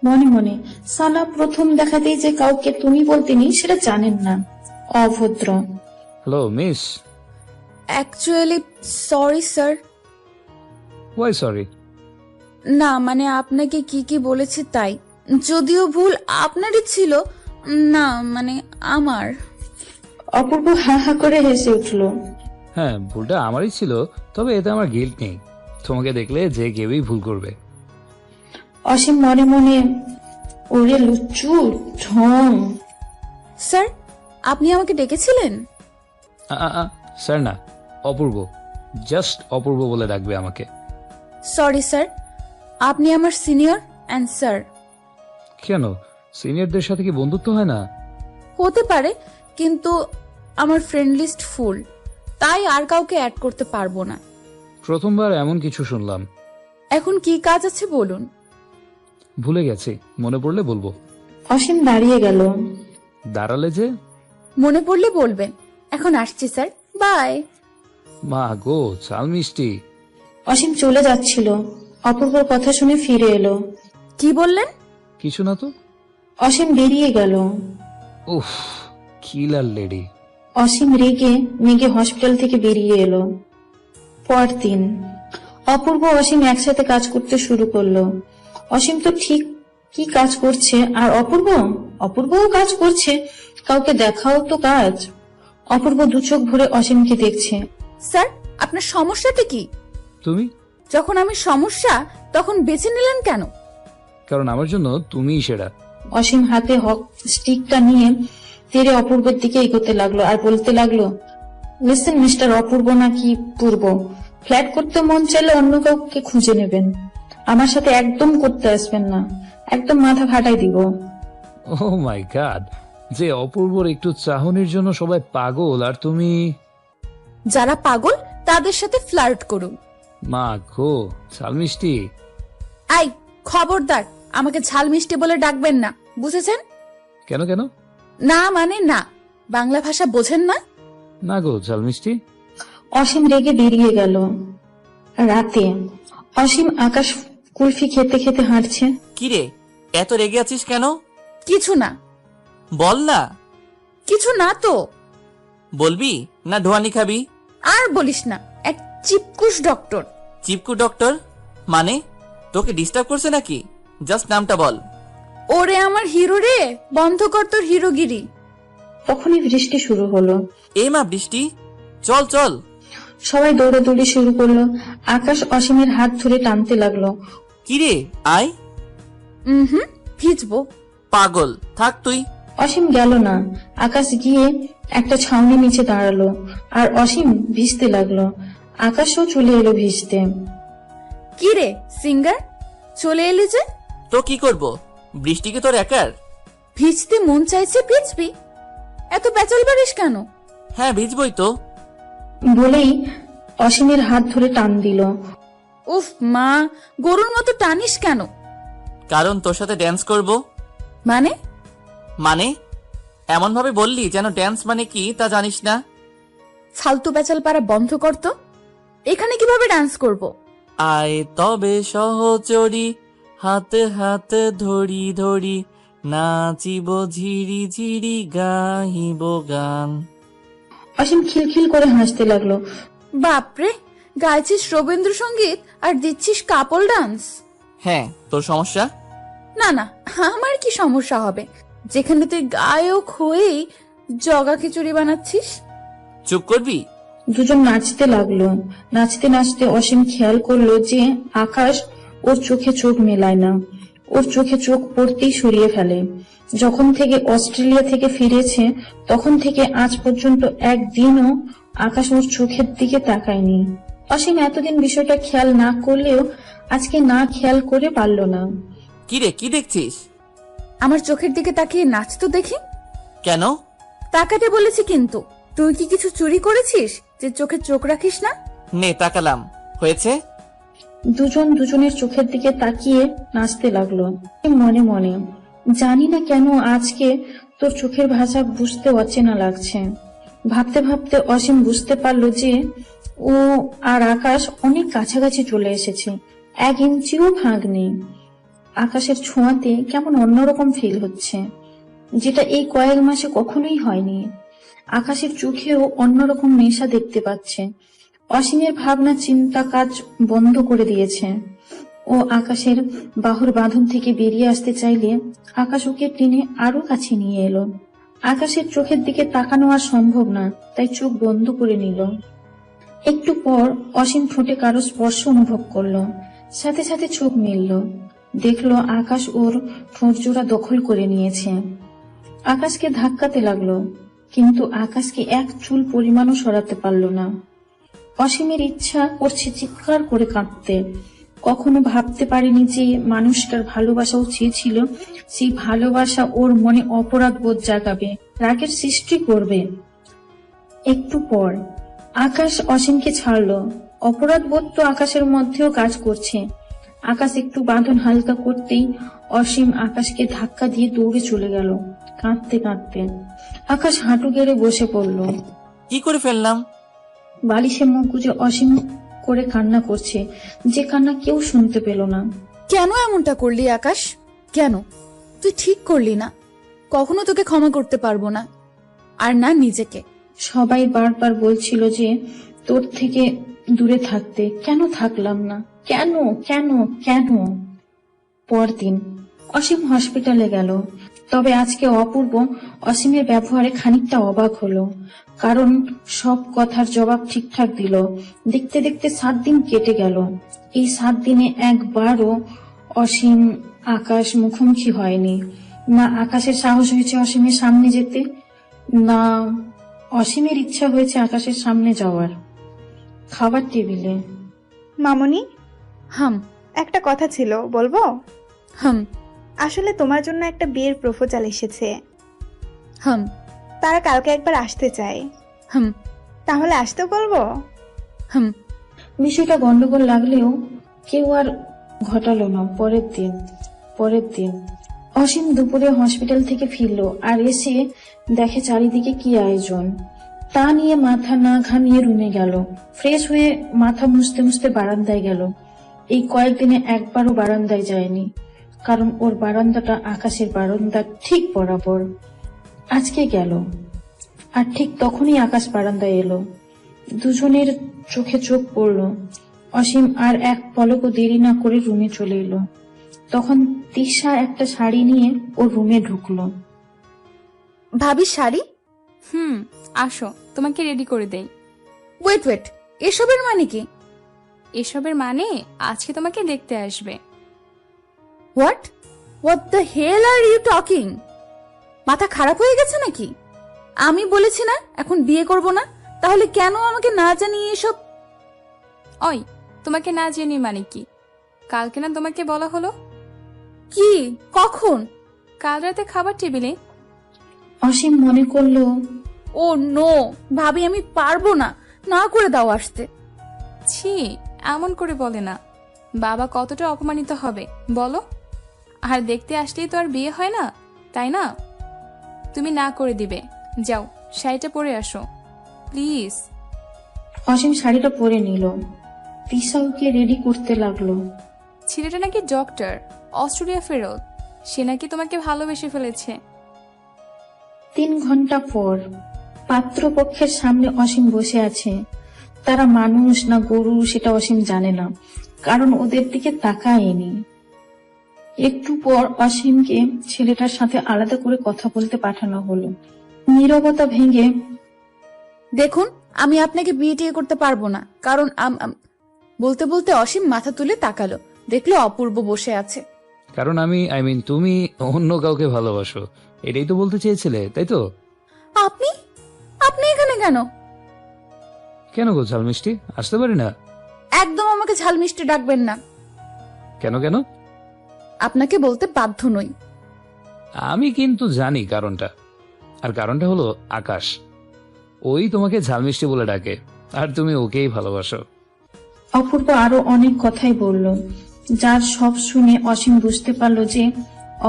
মনে মনে, সালা প্রথম দেখাতেই যে কাউকে তুমি বলতে নেই সেটা জানেন না, অভদ্র। Hello miss. Actually sorry sir. Why sorry? না মানে আপনাকে কি কি বলেছি তাই, যদিও ভুল আপনারই ছিল, না মানে আমার। অপূর্ব হা হা করে হেসে উঠলো। হ্যাঁ, ভুলটা আমারই ছিল, তবে এতে আমার গিল্ট নেই। তোমাকে দেখলে যে কেউই ভুল করবে। অসীম মনে মনে, ওরে লুচ্চু ঢং। স্যার, আপনি আমাকে ডেকেছিলেন? স্যার না, অপূর্ব। জাস্ট অপূর্ব বলে ডাকবে আমাকে। সরি স্যার, আপনি আমার সিনিয়র অ্যান্ড স্যার। কেন, সিনিয়রদের সাথে কি বন্ধুত্ব হয় না? হতে পারে, কিন্তু আমার ফ্রেন্ড লিস্ট ফুল, তাই আর কাউকে অ্যাড করতে পারবো না। প্রথমবার এমন কিছু শুনলাম। এখন কি কাজ আছে বলুন? ভুলে গেছি, মনে পড়লে বলবো। অসীম দাঁড়িয়ে গেল। দাঁড়ালে যে? মনে পড়লে বলবেন। এখন আসছি স্যার, বাই। মা গো, চাল মিষ্টি। অসীম চলে যাচ্ছিল, অপূর্বর কথা শুনে ফিরে এলো। কি বললেন? কিছু না তো। অসীম বেরিয়ে গেল। উফ, কিলার লেডি। অসীম রেগে মেগে হসপিটাল থেকে বেরিয়ে এলো। পরদিন অপূর্ব অসীম একসাথে কাজ করতে শুরু করলো। অসীম তো ঠিক কি কাজ করছে, আর অপূর্বও কাজ করছে। কাউকে দেখাও তো কাজ। অপূর্ব দু চোখ ভরে অসীমকে দেখছে। স্যার, আপনার সমস্যাটা কি? তুমি? যখন আমি সমস্যা তখন বেছে নিলেন কেন? কারণ আমার জন্য তুমিই সেরা। অসীম হাতে হক স্টিকটা নিয়ে তেরে অপূর্বের দিকে এগোতে লাগলো আর বলতে লাগলো, লিসেন মিস্টার অপূর্ব নাকি পূর্ব, ফ্ল্যাট করতে মন চাইলে অন্য কাউকে খুঁজে নেবেন, আমার সাথে একদম করতে আসবেন না, একদম মাথা ফাটাই দিব। ও মাই গড, যে অপূর্বর একটু চাহনির জন্য সবাই পাগল, আর তুমি? যারা পাগল তাদের সাথে ফ্লার্ট করুন। মা গো, চাল মিষ্টি। আই, খবরদার, আমাকে ঝাল মিষ্টি বলে ডাকবেন না, বুঝেছেন? কেন কেন? না মানে না, বাংলা ভাষা বোঝেন না? না গো, ঝাল মিষ্টি। অসীম রেগে বেরিয়ে গেল। রাতে অসীম আকাশ কুলফি খেতে খেতে হাঁটছে। কিরে, এত রেগে আছিস কেন? কিছু না। বল না। কিছু না তো। বলবি না ঢোয়ানি খাবি? আর বলিস না, এক চিপকুশ ডক্টর। চিপকু ডক্টর মানে? তোকে ডিস্টার্ব করছে নাকি? জাস্ট নামটা বল। ওরে আমার হিরো রে, বন্ধ কর তোর হিরোগিরি। তখনই বৃষ্টি শুরু হলো। এই মা বৃষ্টি, চল চল। সবাই দৌড়াদৌড়ি শুরু করলো। আকাশ অসীমের হাত ধরে টানতে লাগলো। কিরে, আয়। ভিজবো। পাগল, থাক তুই। অসীম গেল না। আকাশ গিয়ে একটা ছাউনি নিচে দাঁড়ালো আর অসীম ভিজতে লাগলো। আকাশও চলে এলো ভিজতে। কিরে সিঙ্গার, চলে এলি যে? তো কি করব, বৃষ্টি কি তোর একার? ভিজতে মন চাইছে, ভিজবি। এত পেঁচাল বাড়িস কেন? হ্যাঁ, ভিজবই তো। বলেই অসীমের হাত ধরে টান দিল। উফ মা, গরুর মতো টানিস কেন? কারণ তোর সাথে ড্যান্স করব। মানে? মানে এমন ভাবে বললি যেন ড্যান্স মানে কি তা জানিস না। ফালতু পেঁচাল পারা বন্ধ করতো। এখানে কিভাবে ডান্স করব? আয় তবে সহচরি, হাতে হাতে ধরি ধরি, নাচিব ঝিরি ঝিরি, গাহিব গান। অসীম খিলখিল করে হাসতে লাগলো। বাপরে, গাইছিস রবীন্দ্রসঙ্গীত আর দিচ্ছিস কাপল ডান্স। হ্যাঁ, তোর সমস্যা? না না, আমার কি সমস্যা হবে যেখানে তুই গায়ক হয়েই জগা খিচুড়ি বানাচ্ছিস? চুপ করবি? দুজন নাচতে লাগলো। নাচতে নাচতে অসীম খেয়াল করলো যে আকাশ ওর চোখে চোখ মেলায় না, ওর চোখে চোখ পড়তেই সরিয়ে ফেলে। যখন থেকে অস্ট্রেলিয়া থেকে ফিরেছে তখন থেকে আজ পর্যন্ত একদিনও আকাশ ওর চোখের দিকে তাকায়নি। অসীম এতদিন বিষয়টা খেয়াল না করলেও আজকে না খেয়াল করে পারল না। কিরে, কি দেখছিস? আমার চোখের দিকে তাকিয়ে নাচ তো দেখি। কেন? তাকাতে বলেছি কিন্তু। তুই কি কিছু চুরি করেছিস যে চোখে চোখ রাখিস না? নে তাকালাম, হয়েছে? দুজন দুজনের চোখের দিকে তাকিয়ে নাচতে লাগলো মনে মনে। জানি না কেন আজকে তোর চোখের ভাষা বুঝতে অচেনা লাগছে। ভাবতে ভাবতে অসীম বুঝতে পারলো যে ও আর আকাশ অনেক কাছাকাছি চলে এসেছে, 1 ইঞ্চিও ভাগ নেই। আকাশের ছোঁয়াতে কেমন অন্যরকম ফিল হচ্ছে, যেটা এই কয়েক মাসে কখনোই হয়নি। আকাশের চোখেও অন্যরকম নেশা দেখতে পাচ্ছে। অসীমের ভাবনা চিন্তা কাজ বন্ধ করে দিয়েছে। ও আকাশের বাহুর বাঁধন থেকে বেরিয়ে আসতে চাইলে আকাশ ওকে টেনে আরো কাছে নিয়ে এলো। আকাশের চোখের দিকে তাকানো আর সম্ভব না, তাই চোখ বন্ধ করে নিল। একটু পর অসীম ঠোঁটে কারো স্পর্শ অনুভব করলো, সাথে সাথে চোখ মেলল, দেখলো আকাশ ওর ঠোঁট জোড়া দখল করে নিয়েছে। আকাশকে ধাক্কাতে লাগলো, কিন্তু আকাশকে এক চুল পরিমাণও সরাতে পারলো না। অসীমের ইচ্ছা করছে চিৎকার করে কাঁদতে। কখনো ভাবতে পারেনি যে মানুষটার ভালোবাসাও চেয়েছিল, সেই ভালোবাসা ওর মনে অপরাধ বোধ জাগাবে, রাগের সৃষ্টি করবে। একটু পর আকাশ অসীমকে ছাড়লো। অপরাধ বোধ তো আকাশের মধ্যেও কাজ করছে। আকাশ একটু বাঁধন হালকা করতেই অসীম আকাশকে ধাক্কা দিয়ে দৌড়ে চলে গেল, কাঁদতে কাঁদতে। আকাশ হাঁটু গেড়ে বসে পড়ল। কি করে ফেললাম? বালিশে মুখ গুজে অসীম করে কান্না করছে, যে কান্না কেউ শুনতে পেল না। কেন এমনটা করলি আকাশ? কেন? তুই ঠিক করলি না। কখনো তোকে ক্ষমা করতে পারবো না, আর না নিজেকে। সবাই বারবার বলছিল যে তোর থেকে দূরে থাকতে, কেন থাকলাম না? কেন কেন কেন? পরদিন অসীম হসপিটালে গেল। তবে আজকে অপূর্ব অসীমের ব্যবহারে খানিকটা অবাক হলো, কারণ সব কথার জবাব ঠিকঠাক দিল। দেখতে দেখতে 7 দিন কেটে গেল। এই 7 দিনে একবারও অসীম আকাশ মুখোমুখি হয়নি। না আকাশের সাহস হয়েছে অসীমের সামনে যেতে, না অসীমের ইচ্ছা হয়েছে আকাশের সামনে যাওয়ার। খাবার টেবিলে মামনি, একটা কথা ছিল, বলবো? হুম। আসলে তোমার জন্য একটা বিয়ের প্রপোজাল এসেছে। তারা কালকে একবার আসতে চায়। তাহলে আসতে বলবো? বিষয়টা গন্ডগোল লাগলেও কেউ আর ঘটালো না। পরের দিন অসীম দুপুরে হসপিটাল থেকে ফিরলো, আর এসে দেখে চারিদিকে কি আয়োজন। তা নিয়ে মাথা না ঘামিয়ে রুমে গেল। ফ্রেশ হয়ে মাথা মুছতে মুছতে বারান্দায় গেল। এই কয়েকদিনে একবারও বারান্দায় যায়নি, কারণ ওর বারান্দাটা আকাশের বারান্দার ঠিক বরাবর। আজকে গেল, আর ঠিক তখনই আকাশ বারান্দায় এলো। দুজনের চোখে চোখ পড়ল। অসীম আর এক পলকও দেরি না করে রুমে চলে এলো। তখন তিশা একটা শাড়ি নিয়ে ওর রুমে ঢুকলো। ভাবি শাড়ি? আসো, তোমাকে রেডি করে দেই। ওয়েট, এসবের মানে কি? এসবের মানে আজকে তোমাকে দেখতে আসবে। What the hell are you talking? মাথা খারাপ হয়ে গেছে নাকি? আমি বলেছি না এখন বিয়ে করব না, তাহলে কেন আমাকে না জানিয়ে এসব? ওই, তোমাকে না জানি মানে কি? কালকে না তোমাকে বলা হলো? কি? কখন? কাল রাতে খাবার টেবিলে। অসীম মনে করলো, ও নো ভাবি, আমি পারবো না, না করে দাও আসতে। ছি, এমন করে বলে না। বাবা কতটা অপমানিত হবে বলো? আর দেখতে আসলেই তো আর বিয়ে হয় না, তাই না? তুমি না করে দিবে। যাও, শাড়িটা পরে আসো প্লিজ। অসীম শাড়িটা পরে নিল। তিশা ওকে রেডি করতে লাগলো। ছেলেটা নাকি ডক্টর, অস্ট্রেলিয়া ফেরত। সে নাকি তোমাকে ভালোবেসে ফেলেছে। 3 ঘন্টা পর পাত্রপক্ষের সামনে অসীম বসে আছে। তারা মানুষ না গরু সেটা অসীম জানে না, কারণ ওদের দিকে তাকায়নি। একটু পর অসীমকে ছেলেটার সাথে আলাদা করে কথা বলতে পাঠানো হলো। নীরবতা ভেঙে, দেখুন আমি আপনাকে বিয়ে টিয়ে করতে পারবো না, কারণ বলতে বলতে অসীম মাথা তুলে তাকালো, দেখলো অপূর্ব বসে আছে। কারণ তুমি অন্য কাউকে ভালোবাসো, এটাই তো বলতে চেয়েছিলে, তাই তো? আপনি এখানে কেন? কেন গো ঝাল মিষ্টি, আসতে পারি না? একদম আমাকে ঝাল মিষ্টি ডাকবেন না। কেন? আপনাকে বলতে বাধ্য নই। আমি কিন্তু জানি কারণটা, আর কারণটা হলো আকাশ। ওই তোমাকে ঝাল মিষ্টি বলে ডাকে, আর তুমি ওকেই ভালোবাসো। অপূর্ব আরো অনেক কথাই বলল, যার সব শুনে অসীম বুঝতে পারল যে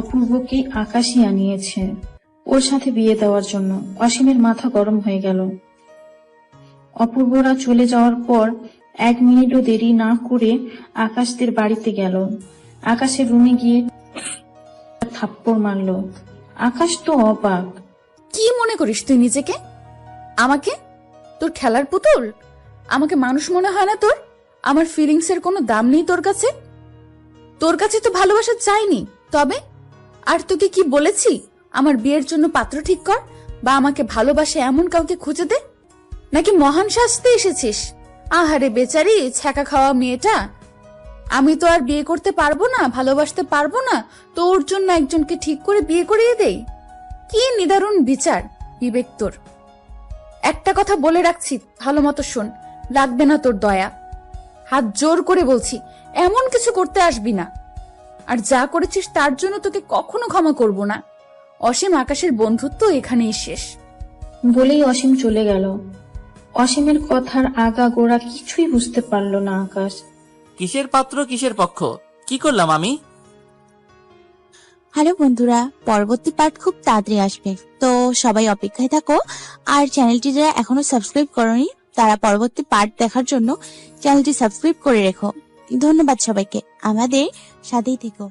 অপূর্বকে আকাশই আনিয়েছে ওর সাথে বিয়ে দেওয়ার জন্য। অসীমের মাথা গরম হয়ে গেল। অপূর্বরা চলে যাওয়ার পর 1 মিনিটও দেরি না করে আকাশদের বাড়িতে গেল। আকাশের রুমে গিয়ে থাপ্পড় মারল। আকাশ তো অবাক। কি মনে করিস তুই নিজেকে? আমাকে তোর খেলার পুতুল? আমাকে মানুষ মনে হয় না তোর? আমার ফিলিংস এর কোনো দাম নেই তোর কাছে? তোর কাছে তো ভালোবাসা চাইনি, তবে আর তোকে কি বলেছি আমার বিয়ের জন্য পাত্র ঠিক কর বা আমাকে ভালোবাসে এমন কাউকে খুঁজে দে? নাকি মহান শাস্তি এসেছিস? আহারে বেচারি ছ্যাঁকা খাওয়া মেয়েটা, আমি তো আর বিয়ে করতে পারবো না, ভালোবাসতে পারবো না, তোর জন্য একজনকে ঠিক করে বিয়ে করিয়ে দেই? কি নিদারুণ বিচার বিবেক তোর। একটা কথা বলে রাখছি, ভালো মতো শোন, লাগবে না তোর দয়া। হাত জোর করে বলছি, এমন কিছু করতে আসবি না। আর যা করেছিস তার জন্য তোকে কখনো ক্ষমা করব না। অসীম আকাশের বন্ধুত্ব এখানেই শেষ। বলেই অসীম চলে গেল। অসীমের কথার আগা গোড়া কিছুই বুঝতে পারল না আকাশ। কিসের পাত্র কিসের পক্ষ, কি করলাম আমি? হ্যালো বন্ধুরা, পরবর্তী পার্ট খুব তাড়াতাড়ি আসবে, তো সবাই অপেক্ষায় থাকো। আর চ্যানেলটি যারা এখনো সাবস্ক্রাইব করোনি তারা পরবর্তী পার্ট দেখার জন্য চ্যানেলটি সাবস্ক্রাইব করে রেখো। ধন্যবাদ সবাইকে, আমাদের সাথেই থেকো।